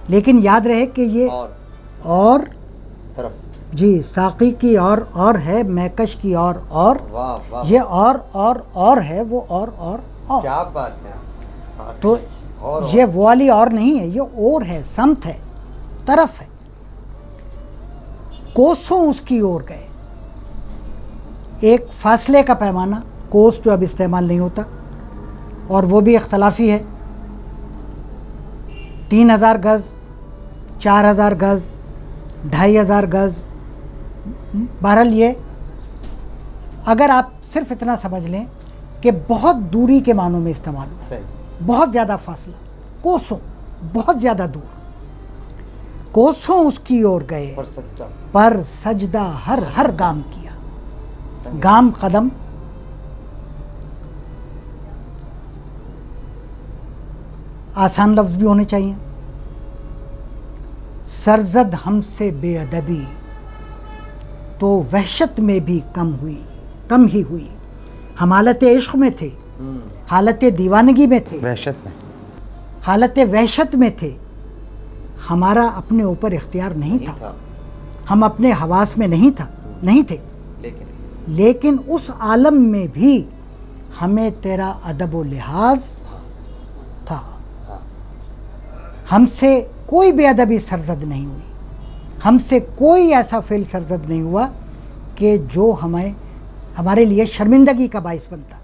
لیکن یاد رہے کہ یہ اور طرف جی ساقی کی اور ہے، میکش کی اور واہ واہ، یہ اور ہے، وہ اور کیا بات ہے، تو یہ وہ والی اور نہیں ہے، یہ اور ہے، سمت ہے، طرف ہے۔ کوسوں اس کی اور گئے، ایک فاصلے کا پیمانہ، کوس جو اب استعمال نہیں ہوتا اور وہ بھی اختلافی ہے، 3000 گز، 4000 گز، 2500 گز، بہرحال یہ اگر آپ صرف اتنا سمجھ لیں کہ بہت دوری کے معنوں میں استعمال ہو، صحیح، بہت زیادہ فاصلہ، کوسوں، بہت زیادہ دور، کوسوں اس کی اور گئے پر سجدہ، پر سجدہ ہر گام کیا۔ گام قدم، آسان لفظ بھی ہونے چاہیے۔ سرزد ہم سے بے ادبی تو وحشت میں بھی کم ہی ہوئی۔ ہم حالت عشق میں تھے، حالت دیوانگی میں تھے، وحشت میں، حالت وحشت میں تھے، ہمارا اپنے اوپر اختیار نہیں تھا، ہم اپنے حواس میں نہیں تھے، لیکن اس عالم میں بھی ہمیں تیرا ادب و لحاظ تھا۔ ہم سے کوئی بے ادبی سرزد نہیں ہوئی، ہم سے کوئی ایسا فعل سرزد نہیں ہوا کہ جو ہمارے لیے شرمندگی کا باعث بنتا۔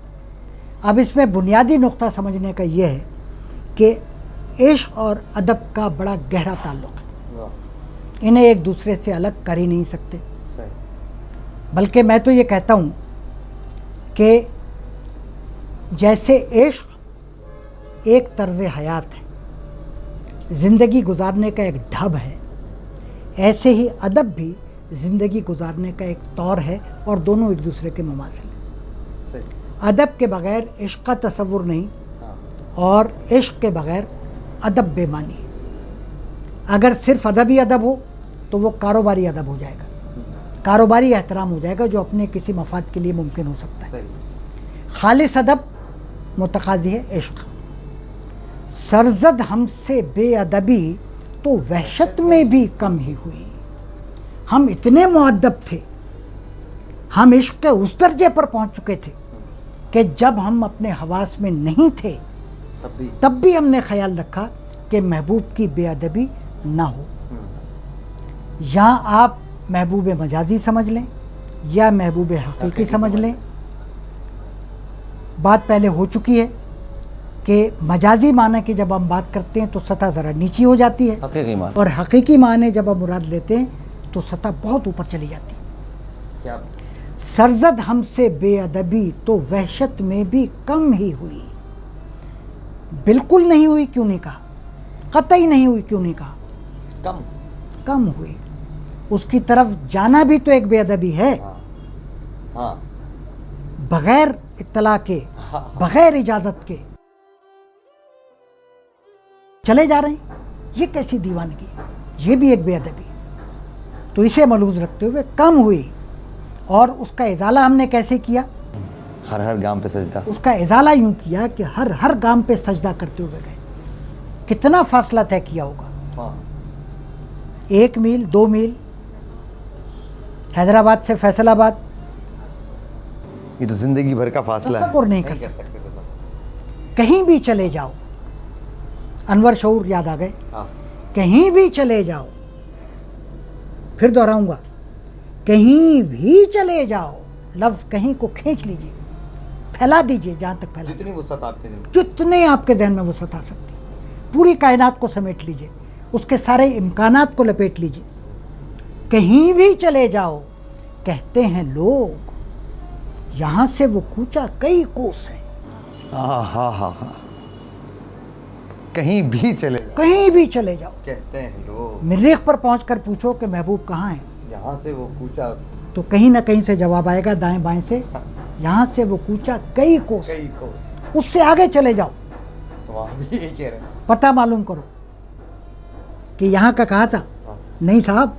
اب اس میں بنیادی نقطہ سمجھنے کا یہ ہے کہ عشق اور ادب کا بڑا گہرا تعلق ہے، انہیں ایک دوسرے سے الگ کر ہی نہیں سکتے۔ بلکہ میں تو یہ کہتا ہوں کہ جیسے عشق ایک طرز حیات ہے، زندگی گزارنے کا ایک ڈھب ہے، ایسے ہی ادب بھی زندگی گزارنے کا ایک طور ہے، اور دونوں ایک دوسرے کے مماثل ہیں۔ ادب کے بغیر عشق کا تصور نہیں، اور عشق کے بغیر ادب بے معنی ہے۔ اگر صرف ادب ہی ادب ہو تو وہ کاروباری ادب ہو جائے گا، کاروباری احترام ہو جائے گا جو اپنے کسی مفاد کے لیے ممکن ہو سکتا ہے۔ خالص ادب متقاضی ہے عشق۔ سرزد ہم سے بے ادبی تو وحشت میں بھی کم ہی ہوئی۔ ہم اتنے مؤدب تھے، ہم عشق کے اس درجے پر پہنچ چکے تھے کہ جب ہم اپنے حواس میں نہیں تھے تب بھی ہم نے خیال رکھا کہ محبوب کی بے ادبی نہ ہو۔ یہاں آپ محبوب مجازی سمجھ لیں یا محبوب حقیقی سمجھ لیں، بات پہلے ہو چکی ہے کہ مجازی معنی کی جب ہم بات کرتے ہیں تو سطح ذرا نیچی ہو جاتی ہے، حقیقی معنی، اور حقیقی معنی جب ہم مراد لیتے ہیں تو سطح بہت اوپر چلی جاتی ہے۔ سرزد ہم سے بے ادبی تو وحشت میں بھی کم ہی ہوئی۔ بالکل نہیں ہوئی کیوں نہیں کہا، قطعی نہیں ہوئی کیوں نہیں کہا، کم ہوئی۔ اس کی طرف جانا بھی تو ایک بے ادبی ہے، بغیر اطلاع کے، بغیر اجازت کے چلے جا رہے ہیں، یہ کیسی دیوانگی، یہ بھی ایک بے ادبی ہے۔ تو اسے ملحوظ رکھتے ہوئے کم ہوئی، اور اس کا ازالہ ہم نے کیسے کیا؟ ہر گام پہ سجدہ، اس کا ازالہ یوں کیا کہ ہر گام پہ سجدہ کرتے ہوئے گئے۔ کتنا فاصلہ طے کیا ہوگا، 1 میل، 2 میل، حیدرآباد سے فیصل آباد، یہ تو زندگی بھر کا فاصلہ ہے۔ تصور نہیں کر سکتے۔ کہیں بھی چلے جاؤ، انور شعور یاد آ گئے، کہیں بھی چلے جاؤ، پھر دہراؤں گا، کہیں بھی چلے جاؤ، لفظ کہیں کو کھینچ لیجئے، پھیلا دیجئے جہاں تک پھیلا جتنی وسعت آپ کے دل میں، جتنے آپ کے ذہن میں وسعت آ سکتی، پوری کائنات کو سمیٹ لیجئے، اس کے سارے امکانات کو لپیٹ لیجئے. کہیں بھی چلے جاؤ کہتے ہیں لوگ، یہاں سے وہ کوچا کئی کوس ہے. ہاں ہاں ہاں ہاں، کہیں بھی چلے جاؤ. کہیں بھی چلے جاؤ. کہتے ہیں لوگ، مریخ پر پہنچ کر پوچھو کہ محبوب کہاں ہے، یہاں سے وہ کوچا تو کہیں نہ کہیں سے جواب آئے گا دائیں بائیں سے، یہاں سے وہ کوچا کئی کوس. کئی کوس. اس سے آگے چلے جاؤ، وہاں بھی یہی کہہ رہے ہیں. پتہ معلوم کرو کہ یہاں کا کہا تھا، نہیں صاحب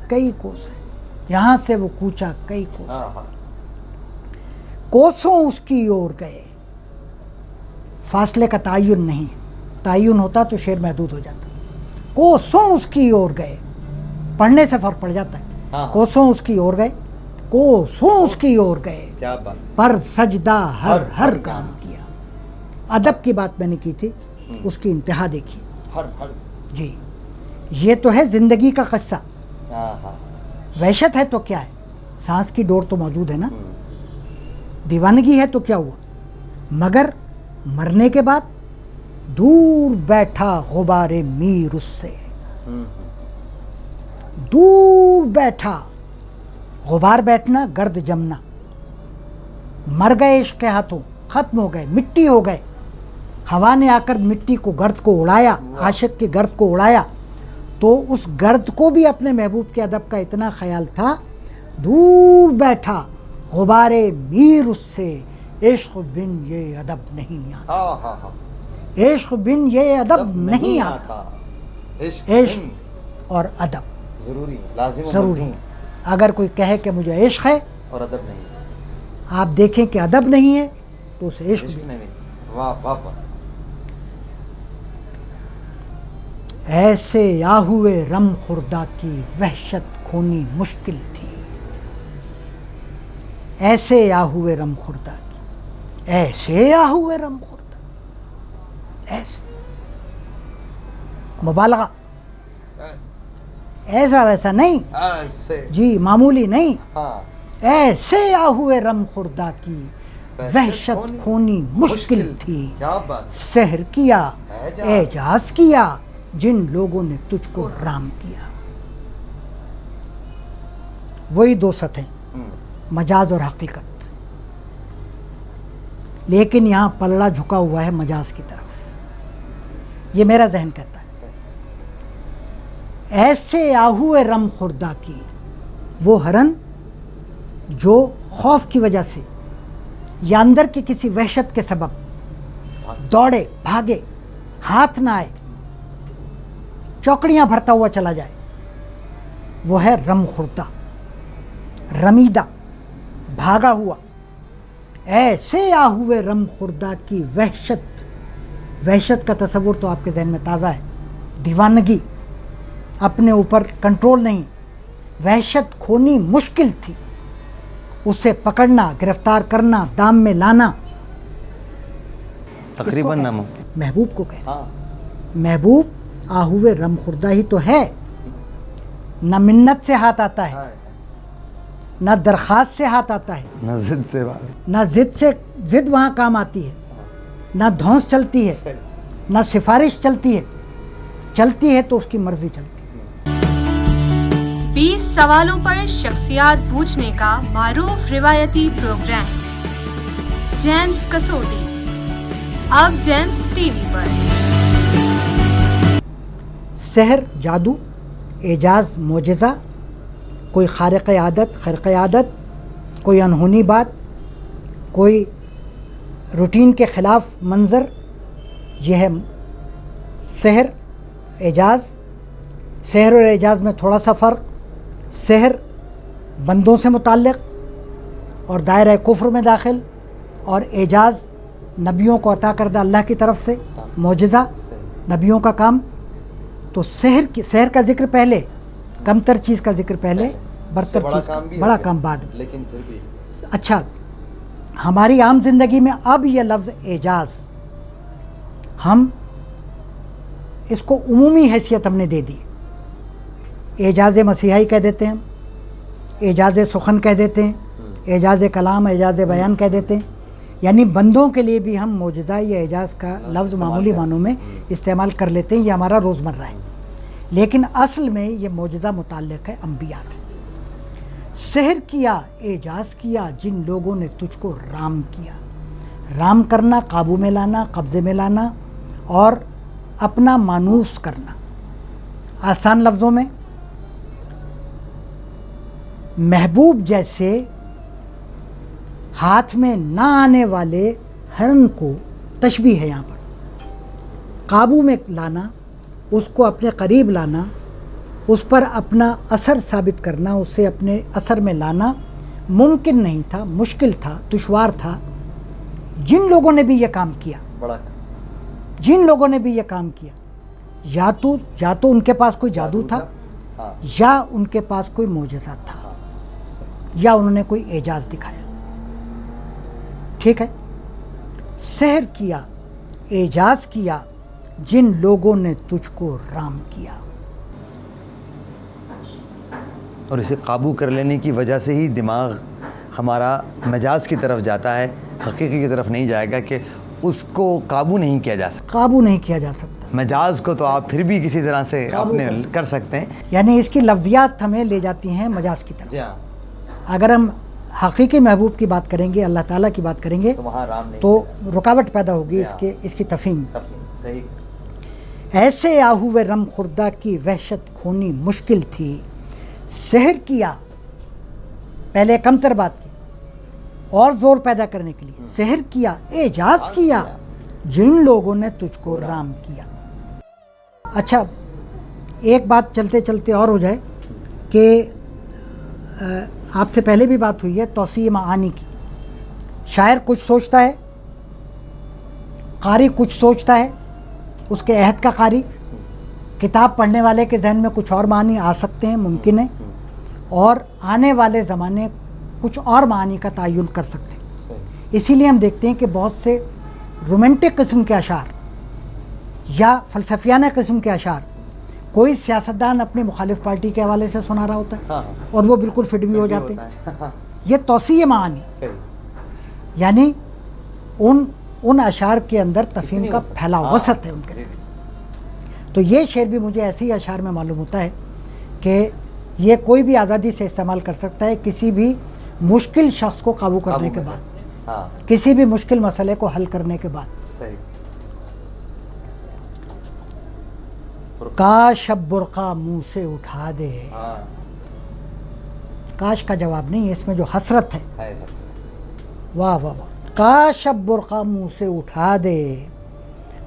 کئی کوس ہے، یہاں سے وہ کوچا کئی کوس ہے. ہاں ہاں، کوسوں اس کی اور گئے. فاصلے کا تعین نہیں، تعین ہوتا تو شعر محدود ہو جاتا. کوسوں اس کی اور گئے، پڑھنے سے فرق پڑ جاتا ہے. ہاں. کوسوں اس کی اور گئے، کوسوں اس کی اور گئے، کیا بات. پر سجدہ ہر کام کیا. ادب کی بات میں نے کی تھی، اس کی انتہا دیکھیے. ہر جی، یہ تو ہے زندگی کا قصہ. ہاں ہاں، وحشت ہے تو کیا ہے، سانس کی ڈور تو موجود ہے نا. دیوانگی ہے تو کیا ہوا، مگر مرنے کے بعد دور بیٹھا غبار میر اس سے. دور بیٹھا، غبار بیٹھنا، گرد جمنا. مر گئے عشق کے ہاتھوں، ختم ہو گئے، مٹی ہو گئے. ہوا نے آ کر مٹی کو، گرد کو اڑایا، عاشق کے گرد کو اڑایا، تو اس گرد کو بھی اپنے محبوب کے ادب کا اتنا خیال تھا. دور بیٹھا غبار میر اس سے، عشق بن یہ ادب نہیں آتا. ہاں ہاں ہاں، عشق بن یہ ادب نہیں آتا. عشق عشق اور ادب ضروری ہے، لازم و ضروری ملزوم. ہے. اگر کوئی کہے کہ مجھے عشق ہے، اور ادب نہیں، آپ دیکھیں کہ ادب نہیں ہے تو اسے عشق بھی. عشق نہیں. واہ واہ واہ. ایسے آہوئے رم خوردہ کی وحشت کھونی مشکل تھی. ایسے آہوئے رم خوردہ کی، ایسے آہوئے رم خوردہ، ایسے مبالغہ، ایسا ویسا نہیں ایسے. جی، معمولی نہیں. ہاں، ایسے آہوئے رم خوردہ کی وحشت کھونی مشکل تھی. کیا بات. سحر کیا، اعجاز. اعجاز کیا جن لوگوں نے تجھ کو رام کیا. وہی دو سطحیں، مجاز اور حقیقت. لیکن یہاں پلڑا جھکا ہوا ہے مجاز کی طرف، یہ میرا ذہن کہتا ہے. ایسے آہوئے رم خوردہ کی، وہ ہرن جو خوف کی وجہ سے یا اندر کی کسی وحشت کے سبب دوڑے بھاگے، ہاتھ نہ آئے، چوکڑیاں بھرتا ہوا چلا جائے، وہ ہے رم خوردہ، رمیدہ، بھاگا ہوا. ایسے آہوئے رم خوردہ کی وحشت. وحشت کا تصور تو آپ کے ذہن میں تازہ ہے. دیوانگی، اپنے اوپر کنٹرول نہیں. وحشت کھونی مشکل تھی، اسے پکڑنا، گرفتار کرنا، دام میں لانا تقریباً ناممکن. محبوب کو کہنا. ہاں، محبوب آہوئے رم خوردہ ہی تو ہے. نہ منت سے ہاتھ آتا ہے، نہ درخواست سے ہاتھ آتا ہے، نہ ضد سے بات. نہ ضد وہاں کام آتی ہے، نہ دھونس چلتی ہے، نہ سفارش چلتی ہے. چلتی ہے تو اس کی مرضی چلتی ہے. 20 سوالوں پر شخصیات پوچھنے کا معروف روایتی پروگرام جیمز کسوٹی، اب جیمز ٹی وی پر. سحر، جادو، اعجاز، معجزہ، کوئی خارق عادت، خرق عادت، کوئی انہونی بات، کوئی روٹین کے خلاف منظر، یہ ہے سحر، اعجاز. سحر اور اعجاز میں تھوڑا سا فرق. سحر بندوں سے متعلق اور دائرہ کفر میں داخل، اور اعجاز نبیوں کو عطا کردہ اللہ کی طرف سے معجزہ، نبیوں کا کام. تو سحر کا ذکر پہلے، کمتر چیز کا ذکر پہلے، برتر چیز کا بڑا کام بعد میں. لیکن پھر بھی اچھا، ہماری عام زندگی میں اب یہ لفظ اعجاز، ہم اس کو عمومی حیثیت ہم نے دے دی. اعجاز مسیحائی کہہ دیتے ہیں ہم، اعجاز سخن کہہ دیتے ہیں، اعجاز کلام، اعجاز بیان کہہ دیتے ہیں، یعنی بندوں کے لیے بھی ہم معجزہ یا اعجاز کا لفظ معمولی معنوں میں استعمال کر لیتے ہیں، یہ ہمارا روزمرہ ہے، لیکن اصل میں یہ معجزہ متعلق ہے انبیاء سے۔ سحر کیا، اعجاز کیا جن لوگوں نے تجھ کو رام کیا۔ رام کرنا، قابو میں لانا، قبضے میں لانا اور اپنا مانوس کرنا۔ آسان لفظوں میں محبوب جیسے ہاتھ میں نہ آنے والے ہرن کو تشبیہ ہے یہاں پر، قابو میں لانا، اس کو اپنے قریب لانا، اس پر اپنا اثر ثابت کرنا، اسے اپنے اثر میں لانا ممکن نہیں تھا، مشکل تھا، دشوار تھا۔ جن لوگوں نے بھی یہ کام کیا، بڑا جن لوگوں نے بھی یہ کام کیا، یا تو ان کے پاس کوئی جادو تھا، ہاں یا ان کے پاس کوئی معجزہ تھا، یا انہوں نے کوئی اعجاز دکھایا۔ ٹھیک ہے، سحر کیا، اعجاز کیا جن لوگوں نے تجھ کو رام کیا۔ اور اسے قابو کر لینے کی وجہ سے ہی دماغ ہمارا مجاز کی طرف جاتا ہے، حقیقی کی طرف نہیں جائے گا کہ اس کو قابو نہیں کیا جا سکتا۔ قابو نہیں کیا جا سکتا، مجاز کو تو آپ پھر بھی کسی طرح سے اپنے کر سکتے ہیں۔ یعنی اس کی لفظیات ہمیں لے جاتی ہیں مجاز کی طرف۔ جی ہاں، اگر ہم حقیقی محبوب کی بات کریں گے، اللہ تعالیٰ کی بات کریں گے، تو وہاں رام نہیں تو رکاوٹ پیدا ہوگی اس کی تفہیم۔ صحیح۔ ایسے آہوے رم خوردہ کی وحشت کھونی مشکل تھی، سحر کیا، پہلے کمتر بات کی اور زور پیدا کرنے کے لیے، سحر کیا، اعجاز کیا جن لوگوں نے تجھ کو رام کیا۔ اچھا، ایک بات چلتے چلتے اور ہو جائے کہ آپ سے پہلے بھی بات ہوئی ہے توسیع معانی کی۔ شاعر کچھ سوچتا ہے، قاری کچھ سوچتا ہے، اس کے عہد کا قاری، کتاب پڑھنے والے کے ذہن میں کچھ اور معنی آ سکتے ہیں، ممکن ہے، اور آنے والے زمانے کچھ اور معانی کا تعین کر سکتے ہیں۔ اسی لیے ہم دیکھتے ہیں کہ بہت سے رومانٹک قسم کے اشعار یا فلسفیانہ قسم کے اشعار کوئی سیاستدان اپنی مخالف پارٹی کے حوالے سے سنا رہا ہوتا ہے اور وہ بالکل فٹ بھی ہو جاتے ہیں۔ یہ توسیع معانی، یعنی ان اشعار کے اندر تفہیم کا پھیلاؤ، وسعت ہے ان کے اندر۔ تو یہ شعر بھی مجھے ایسے ہی اشعار میں معلوم ہوتا ہے کہ یہ کوئی بھی آزادی سے استعمال کر سکتا ہے کسی بھی مشکل شخص کو قابو کرنے کے بعد، کسی بھی مشکل مسئلے کو حل کرنے کے بعد۔ کاش اب برقع منہ سے اٹھا دے، کاش کا جواب نہیں ہے اس میں، جو حسرت ہے، واہ واہ واہ، کاش اب برقع منہ سے اٹھا دے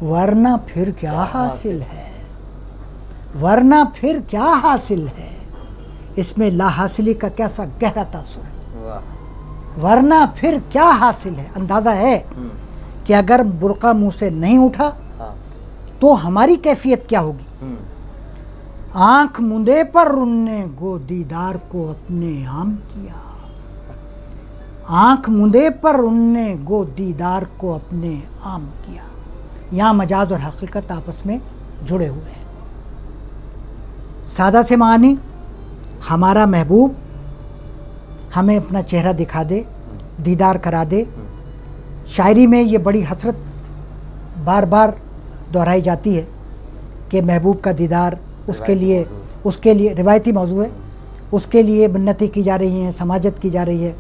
ورنہ پھر کیا حاصل ہے، ورنہ پھر کیا حاصل ہے۔ اس میں لا حاصلی کا کیسا گہرا تاثر ہے، ورنہ پھر کیا حاصل ہے۔ اندازہ ہے کہ اگر برقع منہ سے نہیں اٹھا تو ہماری کیفیت کیا ہوگی۔ آنکھ مندے پر ان نے گو دیدار کو اپنے عام کیا، آنکھ مندے پر ان نے گو دیدار کو اپنے عام کیا۔ یہاں مجاز اور حقیقت آپس میں جڑے ہوئے ہیں۔ سادہ سے معنی، ہمارا محبوب ہمیں اپنا چہرہ دکھا دے، دیدار کرا دے۔ شاعری میں یہ بڑی حسرت بار بار دہرائی جاتی ہے کہ محبوب کا دیدار اس کے لیے روایتی موضوع ہے، اس کے لیے منتیں کی جا رہی ہیں، سماجت کی جا رہی ہے۔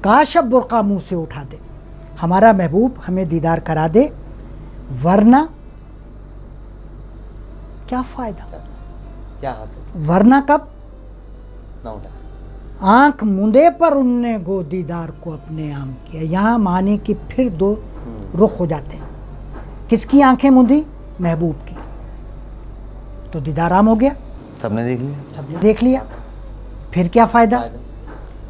کاش اب برقع منہ سے اٹھا دے، ہمارا محبوب ہمیں دیدار کرا دے، ورنہ کیا فائدہ، کیا حاصل، ورنہ کب، نہ اٹھا۔ آنکھ مندے پر ان نے گو دیدار کو اپنے عام کیا۔ یہاں معنی کی پھر دو رخ ہو جاتے ہیں۔ کس کی آنکھیں مندی؟ محبوب کی، تو دیدار عام ہو گیا، سب نے دیکھ لیا، سب نے دیکھ لیا، پھر کیا فائدہ۔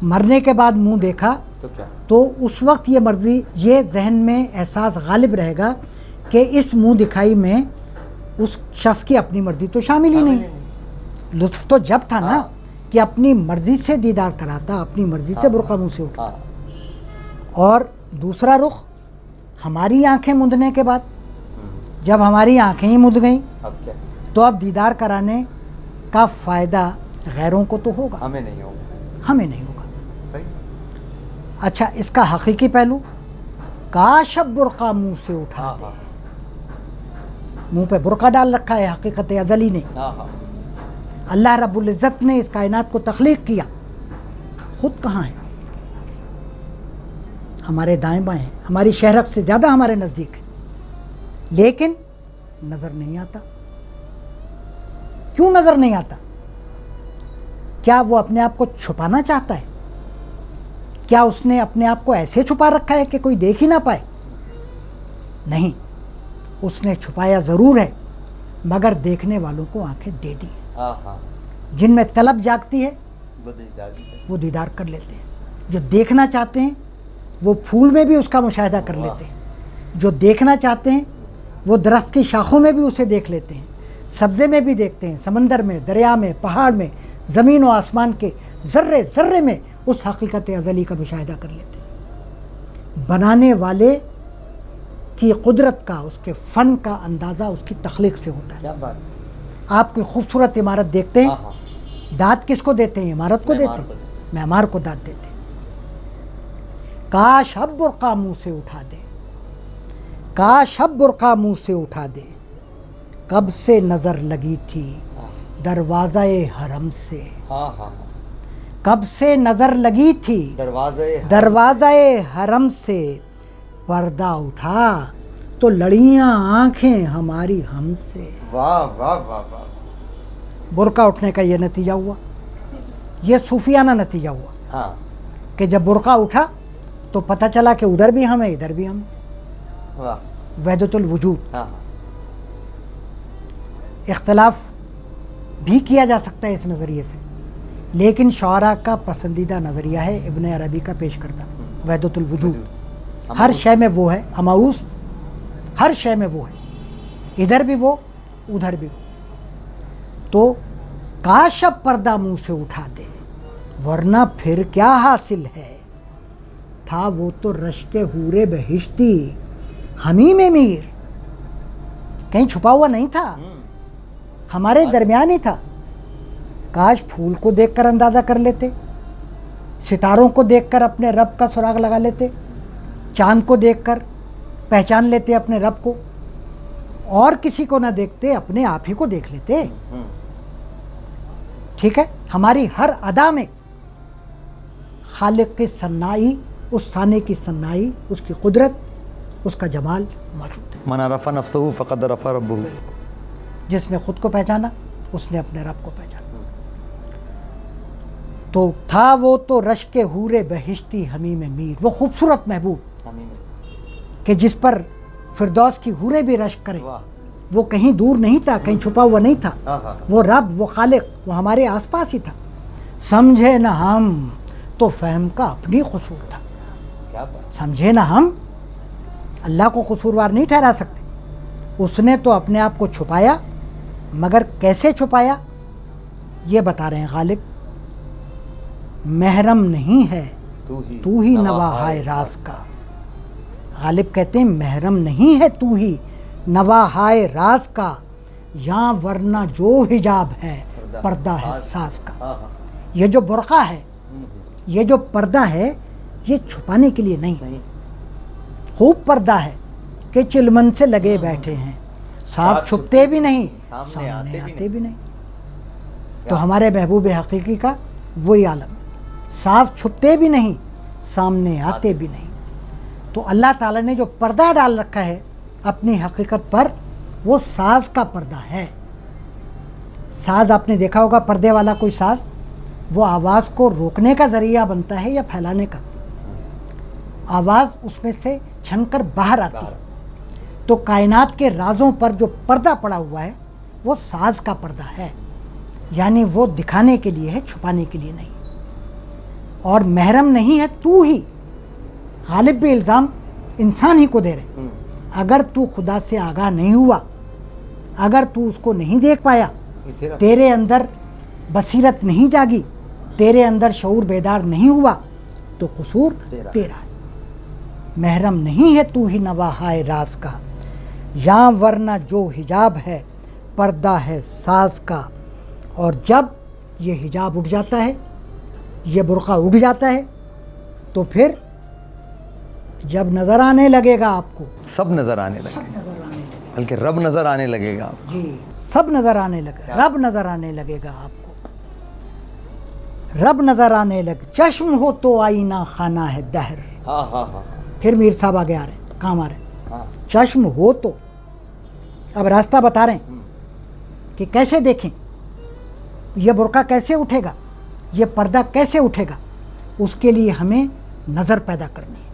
مرنے کے بعد منہ دیکھا تو کیا، تو اس وقت یہ مرضی، یہ ذہن میں احساس غالب رہے گا کہ اس منہ دکھائی میں اس شخص کی اپنی مرضی تو شامل ہی نہیں۔ لطف تو جب تھا نا کہ اپنی مرضی سے دیدار کراتا، اپنی مرضی سے برقع منہ سے اٹھتا۔ اور دوسرا رخ، ہماری آنکھیں مندنے کے بعد، جب ہماری آنکھیں ہی مند گئیں اب کیا، تو اب دیدار کرانے کا فائدہ غیروں کو تو ہوگا، ہمیں نہیں ہوگا۔ ہمیں نہیں ہوگا. صحیح. اچھا اس کا حقیقی پہلو، کاش اب برقع منہ سے اٹھا دے. منہ پہ برقع ڈال رکھا ہے حقیقت ازلی نے. اللہ رب العزت نے اس کائنات کو تخلیق کیا، خود کہاں ہے؟ ہمارے دائیں بائیں ہیں، ہماری شہرت سے زیادہ ہمارے نزدیک ہے، لیکن نظر نہیں آتا. کیوں نظر نہیں آتا؟ کیا وہ اپنے آپ کو چھپانا چاہتا ہے؟ کیا اس نے اپنے آپ کو ایسے چھپا رکھا ہے کہ کوئی دیکھ ہی نہ پائے؟ نہیں، اس نے چھپایا ضرور ہے، مگر دیکھنے والوں کو آنکھیں دے دی ہیں. جن میں طلب جاگتی ہے وہ دیدار کر لیتے ہیں. جو دیکھنا چاہتے ہیں وہ پھول میں بھی اس کا مشاہدہ کر لیتے ہیں. جو دیکھنا چاہتے ہیں وہ درخت کی شاخوں میں بھی اسے دیکھ لیتے ہیں، سبزے میں بھی دیکھتے ہیں، سمندر میں، دریا میں، پہاڑ میں، زمین و آسمان کے ذرے ذرے میں اس حقیقت ازلی کا مشاہدہ کر لیتے ہیں. بنانے والے کی قدرت کا، اس کے فن کا اندازہ اس کی تخلیق سے ہوتا ہے. کیا بات. آپ کوئی خوبصورت عمارت دیکھتے ہیں، داد کس کو دیتے ہیں؟ عمارت کو دیتے ہیں، معمار کو داد دیتے ہیں. کاش اب برقع منہ سے اٹھا دے، کاش اب برقع منہ سے اٹھا دے، کب سے نظر لگی تھی دروازہ حرم سے. کب سے نظر لگی تھی دروازہ حرم سے، پردہ اٹھا تو لڑیاں آنکھیں ہماری ہم سے. واہ واہ واہ واہ. برقع اٹھنے کا یہ نتیجہ ہوا، یہ صوفیانہ نتیجہ ہوا کہ جب برقع اٹھا تو پتہ چلا کہ ادھر بھی ہم ہیں ادھر بھی ہم. وحدت الوجود. اختلاف بھی کیا جا سکتا ہے اس نظریے سے، لیکن شعراء کا پسندیدہ نظریہ ہے ابن عربی کا پیش کردہ وحدت الوجود. ہر شے میں وہ ہے، ہماؤس، ہر شے میں وہ ہے، ادھر بھی وہ ادھر بھی وہ. تو کاش اب پردہ منہ سے اٹھا دے، ورنہ پھر کیا حاصل ہے. تھا وہ تو رشک حور بہشتی حمیم میر، کہیں چھپا ہوا نہیں تھا، ہمارے درمیان ہی تھا. کاش پھول کو دیکھ کر اندازہ کر لیتے، ستاروں کو دیکھ کر اپنے رب کا سراغ لگا لیتے، چاند کو دیکھ کر پہچان لیتے اپنے رب کو، اور کسی کو نہ دیکھتے اپنے آپ ہی کو دیکھ لیتے. ٹھیک ہے، ہماری ہر ادا میں خالق کی صنائی، اس صانع کی صنائی، اس کی قدرت، اس کا جمال موجود ہے. من عرف نفسه فقد عرف ربه. جس نے خود کو پہچانا اس نے اپنے رب کو پہچانا. تو تھا وہ تو رشک حور بہشتی حمیم میر، وہ خوبصورت محبوب کہ جس پر فردوس کی حوریں بھی رشک کریں، وہ کہیں دور نہیں تھا، کہیں چھپا ہوا نہیں تھا. وہ رب، وہ خالق، وہ ہمارے آس پاس ہی تھا. سمجھے نہ ہم تو فہم کا اپنی قصور تھا. سمجھے نہ ہم، اللہ کو قصوروار نہیں ٹھہرا سکتے. اس نے تو اپنے آپ کو چھپایا، مگر کیسے چھپایا یہ بتا رہے ہیں غالب. محرم نہیں ہے تو ہی نواحائے راز کا. غالب کہتے ہیں محرم نہیں ہے تو ہی نواحائے راز کا، یہاں ورنہ جو حجاب ہے پردہ ہے ساز کا. یہ جو برقع ہے، یہ جو پردہ ہے، یہ چھپانے کے لیے نہیں، خوب پردہ ہے کہ چلمن سے لگے بیٹھے ہیں، صاف چھپتے بھی نہیں، سامنے آتے بھی نہیں. تو ہمارے محبوب حقیقی کا وہی عالم ہے، صاف چھپتے بھی نہیں، سامنے آتے بھی نہیں. تو اللہ تعالیٰ نے جو پردہ ڈال رکھا ہے اپنی حقیقت پر، وہ ساز کا پردہ ہے. ساز آپ نے دیکھا ہوگا، پردے والا کوئی ساز، وہ آواز کو روکنے کا ذریعہ بنتا ہے یا پھیلانے کا. آواز اس میں سے چھن کر باہر آتی ہے. تو کائنات کے رازوں پر جو پردہ پڑا ہوا ہے وہ ساز کا پردہ ہے، یعنی وہ دکھانے کے لیے ہے، چھپانے کے لیے نہیں. اور محرم نہیں ہے تو ہی. غالب بھی الزام انسان ہی کو دے رہے. اگر تو خدا سے آگاہ نہیں ہوا، اگر تو اس کو نہیں دیکھ پایا، تیرے اندر بصیرت نہیں جاگی، تیرے اندر شعور بیدار نہیں ہوا، تو قصور تیرا ہے. محرم نہیں ہے تو ہی نواحائے راز کا، یہاں ورنہ جو حجاب ہے پردہ ہے ساز کا. اور جب یہ حجاب اٹھ جاتا ہے، یہ برقع اٹھ جاتا ہے تو پھر جب نظر آنے لگے گا آپ کو، سب نظر آنے لگے گا، نظر آنے لگے گا، بلکہ رب نظر آنے لگے گا آپ جی سب نظر آنے لگے، رب نظر آنے لگے گا آپ کو، رب نظر آنے لگے، چشم ہو تو آئینہ خانہ ہے دہر۔ ہاں ہاں ہاں پھر میر صاحب آگے آ رہے ہیں، کام آ رہے ہیں، ہاں چشم ہو تو، اب راستہ بتا رہے ہیں کہ کیسے دیکھیں، یہ برقع کیسے اٹھے گا، یہ پردہ کیسے اٹھے گا، اس کے لیے ہمیں نظر پیدا کرنی ہے۔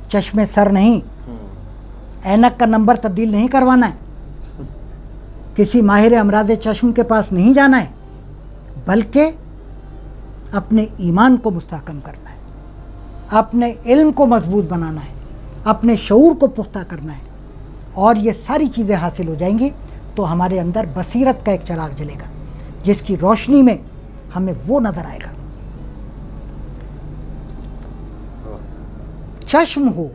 چشم سر نہیں، اینک کا نمبر تبدیل نہیں کروانا ہے، کسی ماہر امراض چشم کے پاس نہیں جانا ہے، بلکہ اپنے ایمان کو مستحکم کرنا ہے، اپنے علم کو مضبوط بنانا ہے، اپنے شعور کو پختہ کرنا ہے، اور یہ ساری چیزیں حاصل ہو جائیں گی تو ہمارے اندر بصیرت کا ایک چراغ جلے گا جس کی روشنی میں ہمیں وہ نظر آئے گا۔ چشم ہو،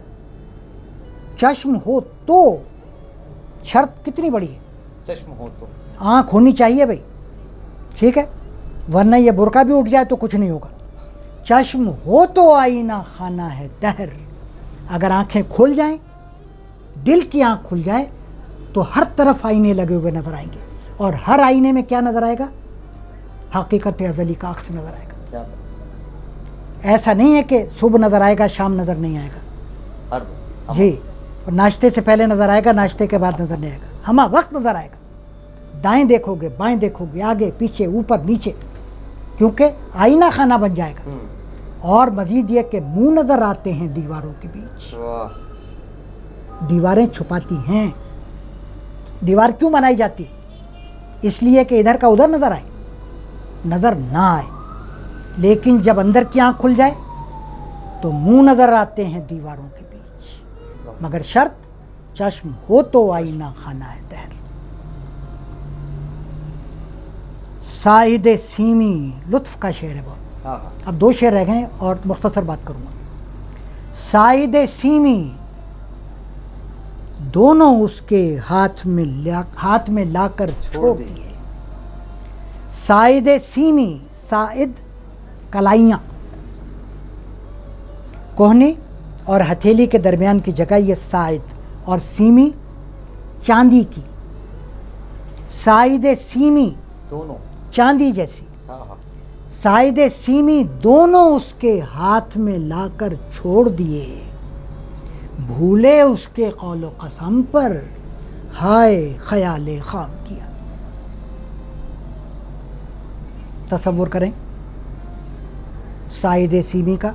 چشم ہو تو، شرط کتنی بڑی ہے، چشم ہو تو آنکھ ہونی چاہیے بھائی، ٹھیک ہے، ورنہ یہ برقع بھی اٹھ جائے تو کچھ نہیں ہوگا۔ چشم ہو تو آئینہ خانہ ہے دہر، اگر آنکھیں کھل جائیں، دل کی آنکھ کھل جائے تو ہر طرف آئینے لگے ہوئے نظر آئیں گے، اور ہر آئینے میں کیا نظر آئے گا؟ حقیقت ازلی کا عکس نظر آئے گا۔ کیا ایسا نہیں ہے کہ صبح نظر آئے گا شام نظر نہیں آئے گا، ہر جی، اور ناشتے سے پہلے نظر آئے گا، ناشتے کے بعد نظر نہیں آئے گا، ہمہ وقت نظر آئے گا، دائیں دیکھو گے، بائیں دیکھو گے، آگے پیچھے اوپر نیچے، کیونکہ آئینہ خانہ بن جائے گا۔ اور مزید یہ کہ منہ نظر آتے ہیں دیواروں کے بیچ، واہ دیواریں چھپاتی ہیں۔ دیوار کیوں بنائی جاتی ہے؟ اس لیے کہ ادھر کا ادھر نظر آئے، نظر نہ آئے، لیکن جب اندر کی آنکھ کھل جائے تو منہ نظر آتے ہیں دیواروں کے بیچ، مگر شرط چشم ہو تو آئینہ خانہ ہے دہر۔ سائد سیمی، لطف کا شعر ہے بہت، ہاں ہاں اب دو شعر رہ گئے ہیں اور مختصر بات کروں گا۔ سائد سیمی دونوں اس کے ہاتھ میں لا کر چھوڑ دیے۔ سائد سیمی، سائد کلائیاں، کوہنی اور ہتھیلی کے درمیان کی جگہ یہ سائد، اور سیمی چاندی کی، سائد سیمی دونوں، چاندی جیسی، ہاں ہاں سائد سیمی دونوں اس کے ہاتھ میں لا کر چھوڑ دیے، بھولے اس کے قول و قسم پر، ہائے خیال خام کیا۔ تصور کریں سائد سیمی کا،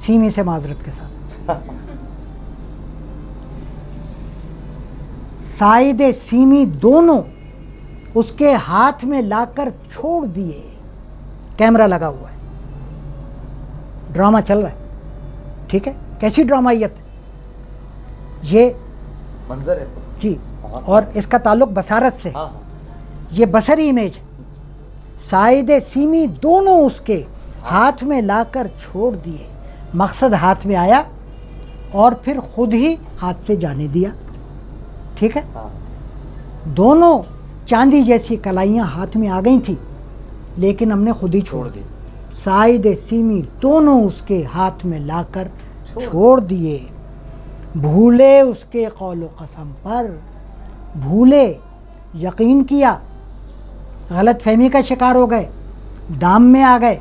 سیمی سے معذرت کے ساتھ، سائد سیمی دونوں اس کے ہاتھ میں لا کر چھوڑ دیے، کیمرہ لگا ہوا ہے، ڈرامہ چل رہا ہے، ٹھیک ہے، کیسی ڈرامائیت ہے یہ، منظر ہے جی، اور اس کا تعلق بصارت سے ہے، ہاں ہاں یہ بصری امیج ہے۔ سائد سیمی دونوں اس کے ہاتھ میں لا کر چھوڑ دیے، مقصد ہاتھ میں آیا اور پھر خود ہی ہاتھ سے جانے دیا، ٹھیک ہے، ہاں دونوں چاندی جیسی کلائیاں ہاتھ میں آ گئی تھیں لیکن ہم نے خود ہی چھوڑ دی۔ سائد سیمی دونوں اس کے ہاتھ میں لا کر چھوڑ دیے، بھولے اس کے قول و قسم پر، بھولے، یقین کیا، غلط فہمی کا شکار ہو گئے، دام میں آ گئے،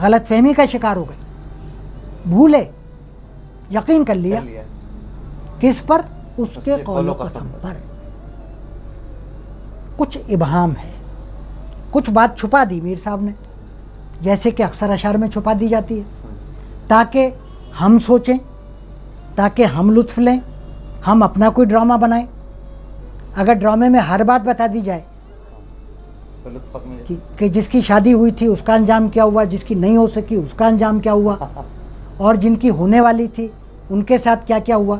غلط فہمی کا شکار ہو گئے، بھولے، یقین کر لیا، کس پر؟ اس کے قول و قسم پر۔ کچھ ابہام ہے، کچھ بات چھپا دی میر صاحب نے، جیسے کہ اکثر اشعار میں چھپا دی جاتی ہے، تاکہ ہم سوچیں، تاکہ ہم لطف لیں، ہم اپنا کوئی ڈرامہ بنائیں۔ اگر ڈرامے میں ہر بات بتا دی جائے کہ جس کی شادی ہوئی تھی اس کا انجام کیا ہوا، جس کی نہیں ہو سکی اس کا انجام کیا ہوا، اور جن کی ہونے والی تھی ان کے ساتھ کیا کیا ہوا،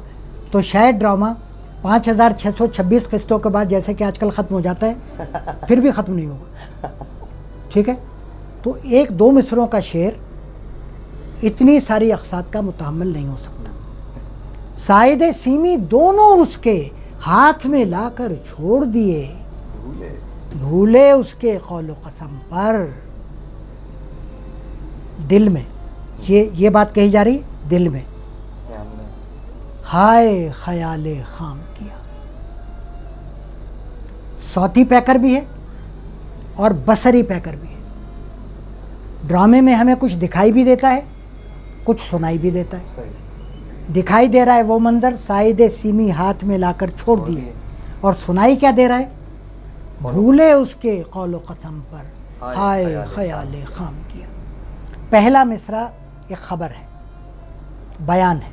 تو شاید ڈرامہ 5626 قسطوں کے بعد جیسے کہ آج کل ختم ہو جاتا ہے پھر بھی ختم نہیں ہوگا، ٹھیک ہے۔ تو ایک دو مصروں کا شعر اتنی ساری اقساط کا متحمل نہیں ہو سکتا۔ سائد سیمی دونوں اس کے ہاتھ میں لا کر چھوڑ دیے، بھولے اس کے قول و قسم پر. دل میں یہ بات کہی جا رہی دل میں. کہ ہم نے ہائے خیال خام کیا. صوتی پیکر بھی ہے اور بصری پیکر بھی ہے. ڈرامے میں ہمیں کچھ دکھائی بھی دیتا ہے, کچھ سنائی بھی دیتا ہے. صحیح دکھائی دے رہا ہے وہ منظر سائید سیمی ہاتھ میں لا کر چھوڑ دیے, اور سنائی کیا دے رہا ہے؟ بھولے اس کے قول و قسم پر ہائے خیال خام کیا. پہلا مصرع ایک خبر ہے, بیان ہے,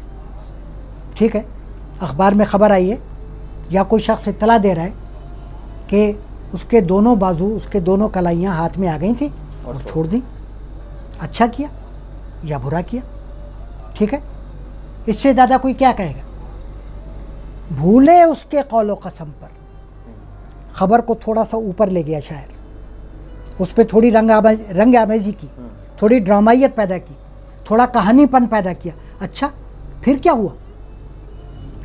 ٹھیک ہے. اخبار میں خبر آئی ہے یا کوئی شخص اطلاع دے رہا ہے کہ اس کے دونوں بازو, اس کے دونوں کلائیاں ہاتھ میں آ گئی تھیں اور چھوڑ دیں. اچھا کیا یا برا کیا, ٹھیک ہے. اس سے زیادہ کوئی کیا کہے گا؟ بھولے اس کے قول و قسم پر. خبر کو تھوڑا سا اوپر لے گیا شاعر, اس پہ تھوڑی رنگ آمیزی کی, تھوڑی ڈرامائیت پیدا کی, تھوڑا کہانی پن پیدا کیا. اچھا پھر کیا ہوا؟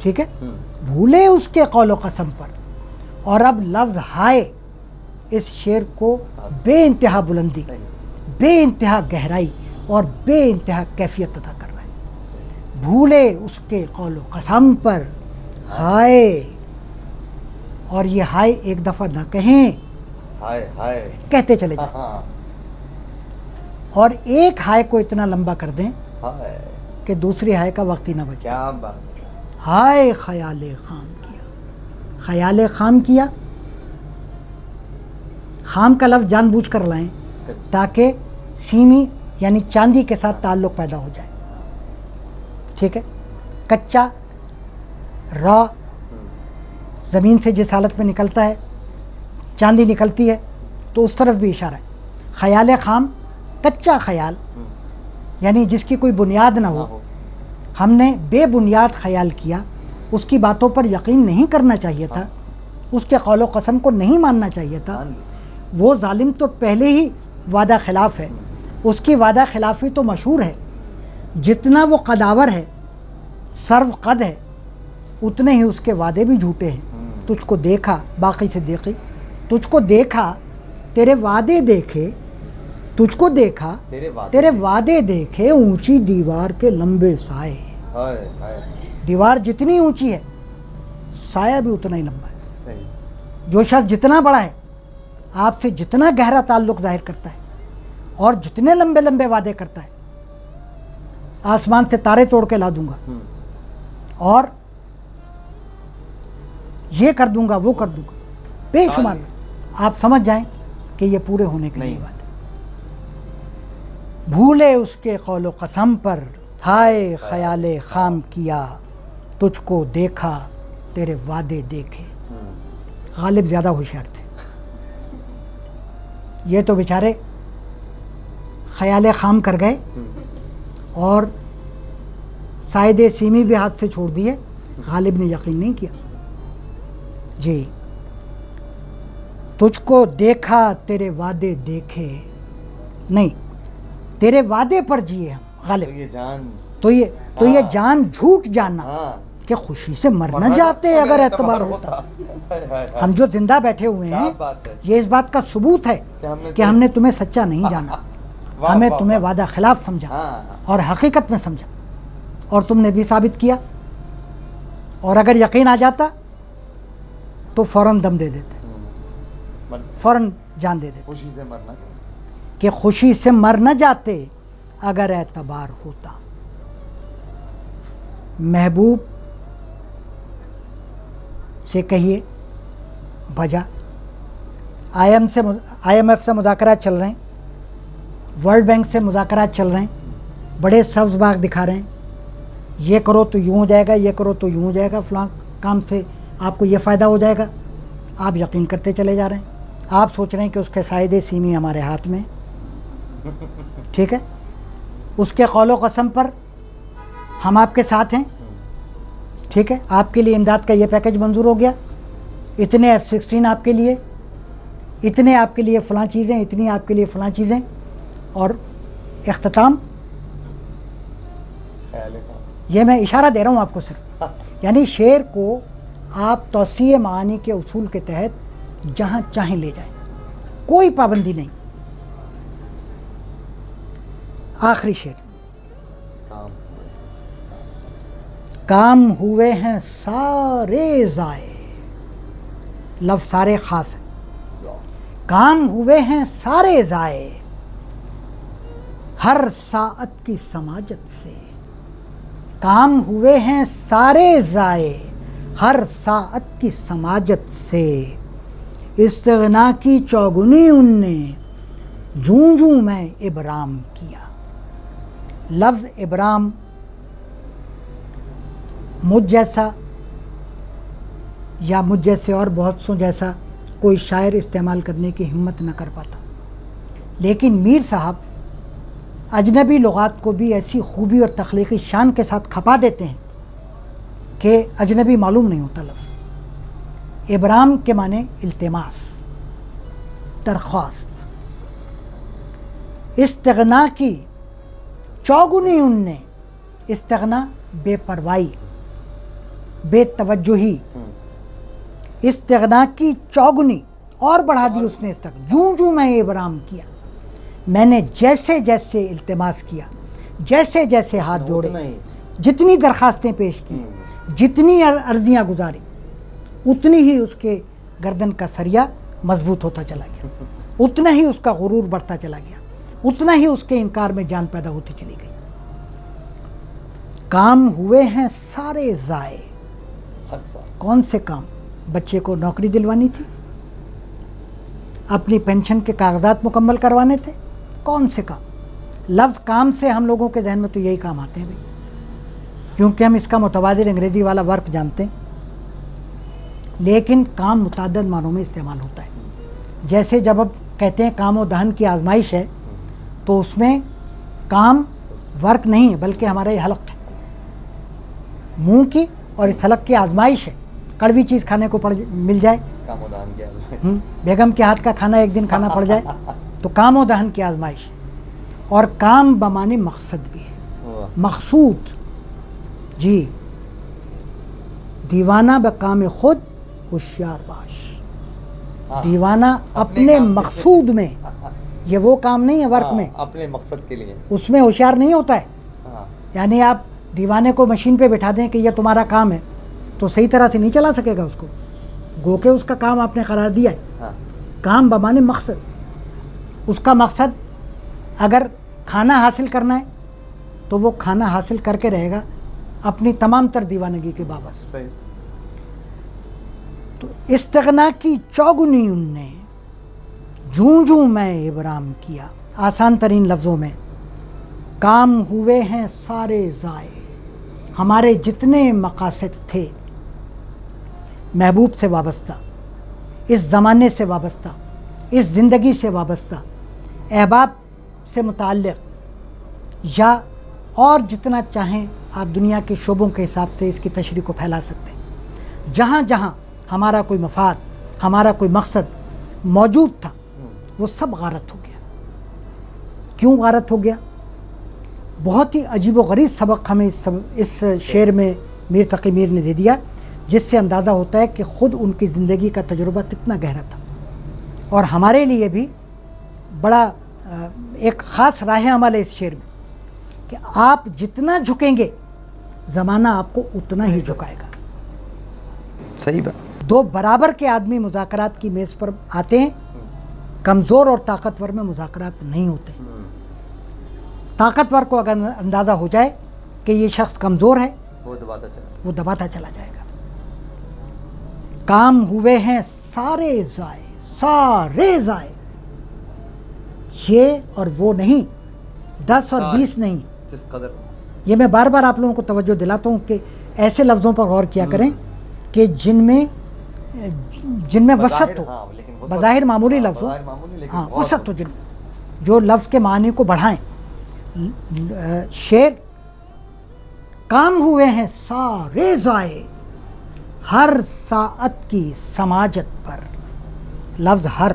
ٹھیک ہے. بھولے اس کے قول و قسم پر. اور اب لفظ ہائے اس شعر کو بے انتہا بلندی, بے انتہا گہرائی اور بے انتہا کیفیت عطا کر رہا ہے. بھولے اس کے قول و قسم پر ہائے. اور یہ ہائے ایک دفعہ نہ کہیں, ہائے ہائے کہتے چلے جائیں, ہاں اور ایک ہائے کو اتنا لمبا کر دیں ہائے کہ دوسری ہائے کا وقت ہی نہ بچے. کیا بات ہے. ہائے خیال خام کیا. خیال خام کیا, خام کا لفظ جان بوجھ کر لائیں تاکہ سیمی یعنی چاندی کے ساتھ تعلق پیدا ہو جائے, ٹھیک ہے. کچا را زمین سے جس حالت میں نکلتا ہے چاندی نکلتی ہے, تو اس طرف بھی اشارہ ہے. خیال خام کچا خیال یعنی جس کی کوئی بنیاد نہ ہو. ہم نے بے بنیاد خیال کیا, اس کی باتوں پر یقین نہیں کرنا چاہیے تھا, اس کے قول و قسم کو نہیں ماننا چاہیے تھا. وہ ظالم تو پہلے ہی وعدہ خلاف ہے, اس کی وعدہ خلافی تو مشہور ہے. جتنا وہ قداور ہے, سرو قد ہے, اتنے ہی اس کے وعدے بھی جھوٹے ہیں. تجھ کو دیکھا باقی سے دیکھی, تجھ کو دیکھا تیرے وعدے دیکھے, تجھ کو دیکھا تیرے وعدے دیکھے, اونچی دیوار کے لمبے سائے. ہائے ہائے دیوار جتنی اونچی ہے سایہ بھی اتنا ہی لمبا ہے. صحیح. جو شخص جتنا بڑا ہے آپ سے جتنا گہرا تعلق ظاہر کرتا ہے اور جتنے لمبے لمبے وعدے کرتا ہے, آسمان سے تارے توڑ کے لا دوں گا اور یہ کر دوں گا وہ کر دوں گا, بے شمار, آپ سمجھ جائیں کہ یہ پورے ہونے کے لیے بات ہے. بھولے اس کے قول و قسم پر ہائے خیال خام کیا, تجھ کو دیکھا تیرے وعدے دیکھے. غالب زیادہ ہوشیار تھے, یہ تو بیچارے خیال خام کر گئے اور سائد سیمی بھی ہاتھ سے چھوڑ دیے. غالب نے یقین نہیں کیا. جی, تجھ کو دیکھا تیرے وعدے دیکھے, نہیں تیرے وعدے پر جیے ہم. غالب یہ جان تو یہ جان جھوٹ جاننا کہ خوشی سے مر نہ جاتے اگر اعتبار ہوتا. ہم جو زندہ بیٹھے ہوئے ہیں یہ اس بات کا ثبوت ہے کہ ہم نے تمہیں سچا نہیں جانا, ہمیں تمہیں وعدہ خلاف سمجھا اور حقیقت میں سمجھا, اور تم نے بھی ثابت کیا. اور اگر یقین آ جاتا تو فوراً دم دے دیتے, فوراً جان دے دیتے خوشی سے مرنا. کہ خوشی سے مر نہ جاتے اگر اعتبار ہوتا. محبوب سے کہیے بجا, آئی ایم ایف سے مذاکرات چل رہے ہیں, ورلڈ بینک سے مذاکرات چل رہے ہیں, بڑے سبز باغ دکھا رہے ہیں, یہ کرو تو یوں ہو جائے گا, یہ کرو تو یوں ہو جائے گا, فلاں کام سے آپ کو یہ فائدہ ہو جائے گا. آپ یقین کرتے چلے جا رہے ہیں, آپ سوچ رہے ہیں کہ اس کے سائد سیمی ہمارے ہاتھ میں, ٹھیک ہے. اس کے قول و قسم پر ہم آپ کے ساتھ ہیں, ٹھیک ہے. آپ کے لیے امداد کا یہ پیکج منظور ہو گیا, اتنے F-16 آپ کے لیے, اتنے آپ کے لیے فلاں چیزیں, اتنی آپ کے لیے فلاں چیزیں, اور اختتام. یہ میں اشارہ دے رہا ہوں آپ کو صرف, یعنی شعر کو آپ توسیع معانی کے اصول کے تحت جہاں چاہیں لے جائیں. کوئی پابندی نہیں. آخری شعر. کام ہوئے ہیں سارے ضائع. لفظ سارے خاص ہے. کام ہوئے ہیں سارے ضائع ہر ساعت کی سماجت سے. کام ہوئے ہیں سارے ضائع ہر ساعت کی سماجت سے. استغنا کی چوگنی ان نے جوں جوں میں ابرام کیا. لفظ ابرام مجھ جیسا یا مجھ جیسے اور بہت سو جیسا کوئی شاعر استعمال کرنے کی ہمت نہ کر پاتا، لیکن میر صاحب اجنبی لغات کو بھی ایسی خوبی اور تخلیقی شان کے ساتھ کھپا دیتے ہیں کہ اجنبی معلوم نہیں ہوتا. لفظ ابرام کے معنی التماس، درخواست. استغنا کی چوگنی ان نے. استغنا بے پروائی، بے توجہی. استغنا کی چوگنی اور بڑھا دی اس نے اس تک. جوں جوں میں ابرام کیا، میں نے جیسے جیسے التماس کیا، جیسے جیسے ہاتھ جوڑے، جتنی درخواستیں پیش کی، جتنی عرضیاں گزاری، اتنی ہی اس کے گردن کا سریا مضبوط ہوتا چلا گیا، اتنا ہی اس کا غرور بڑھتا چلا گیا، اتنا ہی اس کے انکار میں جان پیدا ہوتی چلی گئی. کام ہوئے ہیں سارے ضائع. کون سے کام؟ بچے کو نوکری دلوانی تھی، اپنی پینشن کے کاغذات مکمل کروانے تھے. کون سے کام؟ لفظ کام سے ہم لوگوں کے ذہن میں تو یہی کام آتے ہیں بھائی، کیونکہ ہم اس کا متبادل انگریزی والا ورک جانتے ہیں. لیکن کام متعدد معنوں میں استعمال ہوتا ہے. جیسے جب اب کہتے ہیں کام و دہن کی آزمائش ہے، تو اس میں کام ورک نہیں ہے بلکہ ہمارا یہ حلق ہے، منہ کی اور اس حلق کی آزمائش ہے. کڑوی چیز کھانے کو مل جائے، کام و دہن کی آزمائش. بیگم کے ہاتھ کا کھانا ایک دن کھانا پڑ جائے تو کام و دہن کی آزمائش. اور کام بمعنی مقصد بھی ہے، مقصود. جی، دیوانہ بکام خود ہوشیار باش. دیوانہ اپنے مقصود میں، یہ وہ کام نہیں ہے ورک میں، اپنے مقصد کے لیے اس میں ہوشیار نہیں ہوتا ہے. یعنی آپ دیوانے کو مشین پہ بٹھا دیں کہ یہ تمہارا کام ہے تو صحیح طرح سے نہیں چلا سکے گا اس کو، گو کہ اس کا کام آپ نے قرار دیا ہے. کام بمانے مقصد. اس کا مقصد اگر کھانا حاصل کرنا ہے تو وہ کھانا حاصل کر کے رہے گا اپنی تمام تر دیوانگی کے باوجود. تو استغنا کی چوگنی ان نے جوں جوں میں ابرام کیا. آسان ترین لفظوں میں، کام ہوئے ہیں سارے ضائع. ہمارے جتنے مقاصد تھے محبوب سے وابستہ، اس زمانے سے وابستہ، اس زندگی سے وابستہ، احباب سے متعلق، یا اور جتنا چاہیں آپ دنیا کے شعبوں کے حساب سے اس کی تشریح کو پھیلا سکتے ہیں. جہاں جہاں ہمارا کوئی مفاد، ہمارا کوئی مقصد موجود تھا، وہ سب غارت ہو گیا. کیوں غارت ہو گیا؟ بہت ہی عجیب و غریب سبق ہمیں اس شعر میں میر تقی میر نے دے دیا، جس سے اندازہ ہوتا ہے کہ خود ان کی زندگی کا تجربہ کتنا گہرا تھا. اور ہمارے لیے بھی بڑا ایک خاص راہ عمل ہے اس شعر میں کہ آپ جتنا جھکیں گے زمانہ آپ کو اتنا ہی جھکائے گا. صحیح بات. دو برابر کے آدمی مذاکرات کی میز پر آتے ہیں، کمزور اور طاقتور میں مذاکرات نہیں ہوتے. طاقتور کو اگر اندازہ ہو جائے کہ یہ شخص کمزور ہے، وہ دباتا چلا جائے گا. کام ہوئے ہیں سارے ضائع، سارے ضائع. یہ اور وہ نہیں، 10 اور 20 نہیں. جس قدر یہ میں بار بار آپ لوگوں کو توجہ دلاتا ہوں کہ ایسے لفظوں پر غور کیا کریں کہ جن میں وسعت ہو. بظاہر معمولی لفظ ہو، ہاں وسعت ہو، جن میں جو لفظ کے معنی کو بڑھائیں. شعر کام ہوئے ہیں سارے ضائع ہر ساعت کی سماجت پر. لفظ ہر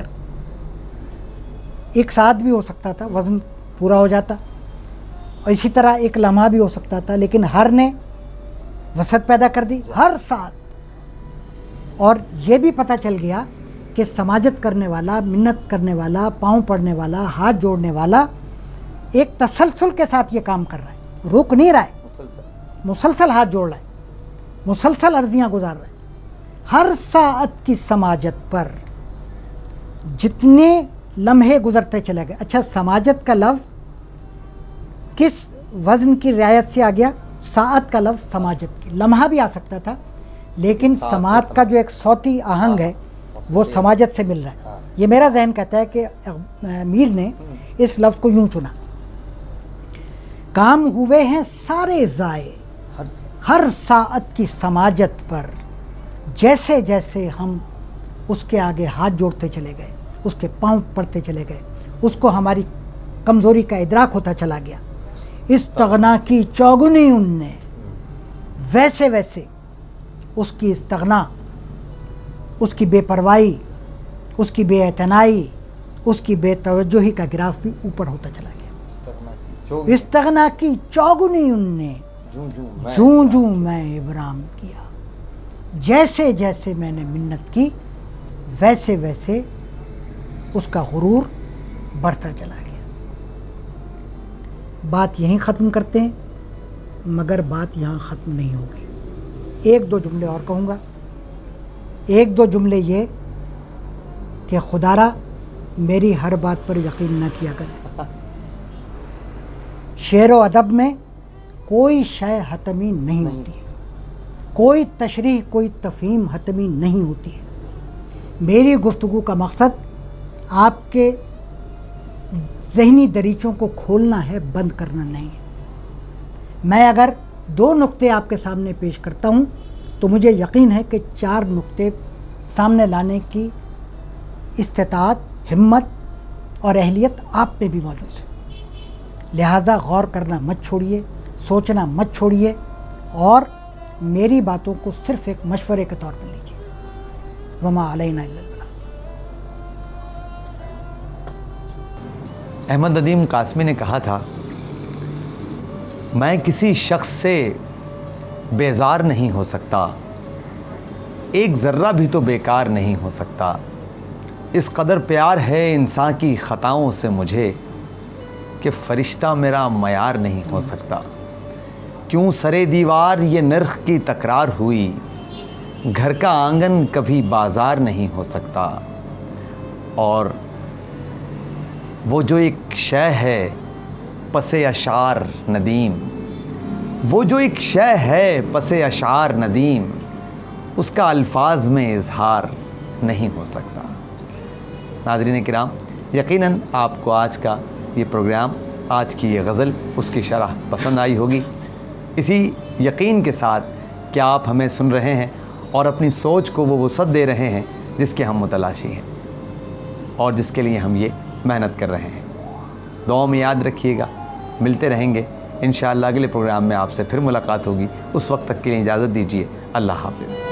ایک ساعت بھی ہو سکتا تھا، وزن پورا ہو جاتا، اور اسی طرح ایک لمحہ بھی ہو سکتا تھا، لیکن ہر نے وسعت پیدا کر دی. ہر ساعت. اور یہ بھی پتہ چل گیا کہ سماجت کرنے والا، منت کرنے والا، پاؤں پڑنے والا، ہاتھ جوڑنے والا ایک تسلسل کے ساتھ یہ کام کر رہا ہے، رک نہیں رہا ہے، مسلسل ہاتھ جوڑ رہا ہے، مسلسل عرضیاں گزار رہا ہے. ہر ساعت کی سماجت پر جتنے لمحے گزرتے چلے گئے. اچھا، سماجت کا لفظ کس وزن کی رعایت سے آ گیا؟ ساعت کا لفظ سماجت کی، لمحہ بھی آ سکتا تھا، لیکن سماعت کا جو ایک صوتی آہنگ ہے وہ سماجت سے مل رہا ہے. یہ میرا ذہن کہتا ہے کہ میر نے اس لفظ کو یوں چنا. کام ہوئے ہیں سارے ضائع ہر ساعت کی سماجت پر، جیسے جیسے ہم اس کے آگے ہاتھ جوڑتے چلے گئے، اس کے پاؤں پڑتے چلے گئے، اس کو ہماری کمزوری کا ادراک ہوتا چلا گیا. استغنا کی چوگنی ان نے، ویسے ویسے اس کی استغنا، اس کی بے پرواہی، اس کی بے اعتنائی، اس کی بے توجہی کا گراف بھی اوپر ہوتا چلا گیا. استغنا کی چوگنی ان نے، جوں جوں میں ابرام کیا. جیسے جیسے میں نے منت کی ویسے ویسے اس کا غرور بڑھتا چلا گیا. بات یہیں ختم کرتے ہیں، مگر بات یہاں ختم نہیں ہو گئی. ایک دو جملے اور کہوں گا. ایک دو جملے یہ کہ خدارا میری ہر بات پر یقین نہ کیا کرے. شعر و ادب میں کوئی شے حتمی نہیں ہوتی ہے، کوئی تشریح، کوئی تفہیم حتمی نہیں ہوتی ہے. میری گفتگو کا مقصد آپ کے ذہنی دریچوں کو کھولنا ہے، بند کرنا نہیں ہے. میں اگر 2 نقطے آپ کے سامنے پیش کرتا ہوں تو مجھے یقین ہے کہ 4 نقطے سامنے لانے کی استطاعت، ہمت اور اہلیت آپ میں بھی موجود ہے. لہٰذا غور کرنا مت چھوڑیے، سوچنا مت چھوڑیے، اور میری باتوں کو صرف ایک مشورے کے طور پر لیجیے. وما علینا الا البلاغ. احمد ندیم قاسمی نے کہا تھا، میں کسی شخص سے بیزار نہیں ہو سکتا، ایک ذرہ بھی تو بیکار نہیں ہو سکتا. اس قدر پیار ہے انسان کی خطاؤں سے مجھے کہ فرشتہ میرا معیار نہیں ہو سکتا. کیوں سرے دیوار یہ نرخ کی تکرار ہوئی، گھر کا آنگن کبھی بازار نہیں ہو سکتا. اور وہ جو ایک شے ہے پس اشعار ندیم، وہ جو ایک شے ہے پس اشعار ندیم، اس کا الفاظ میں اظہار نہیں ہو سکتا. ناظرین کرام، یقیناً آپ کو آج کا یہ پروگرام، آج کی یہ غزل، اس کی شرح پسند آئی ہوگی. اسی یقین کے ساتھ کہ آپ ہمیں سن رہے ہیں اور اپنی سوچ کو وہ وسعت دے رہے ہیں جس کے ہم متلاشی ہیں اور جس کے لیے ہم یہ محنت کر رہے ہیں. دعاؤں میں یاد رکھیے گا. ملتے رہیں گے انشاءاللہ. اگلے پروگرام میں آپ سے پھر ملاقات ہوگی. اس وقت تک کے لیے اجازت دیجیے. اللہ حافظ.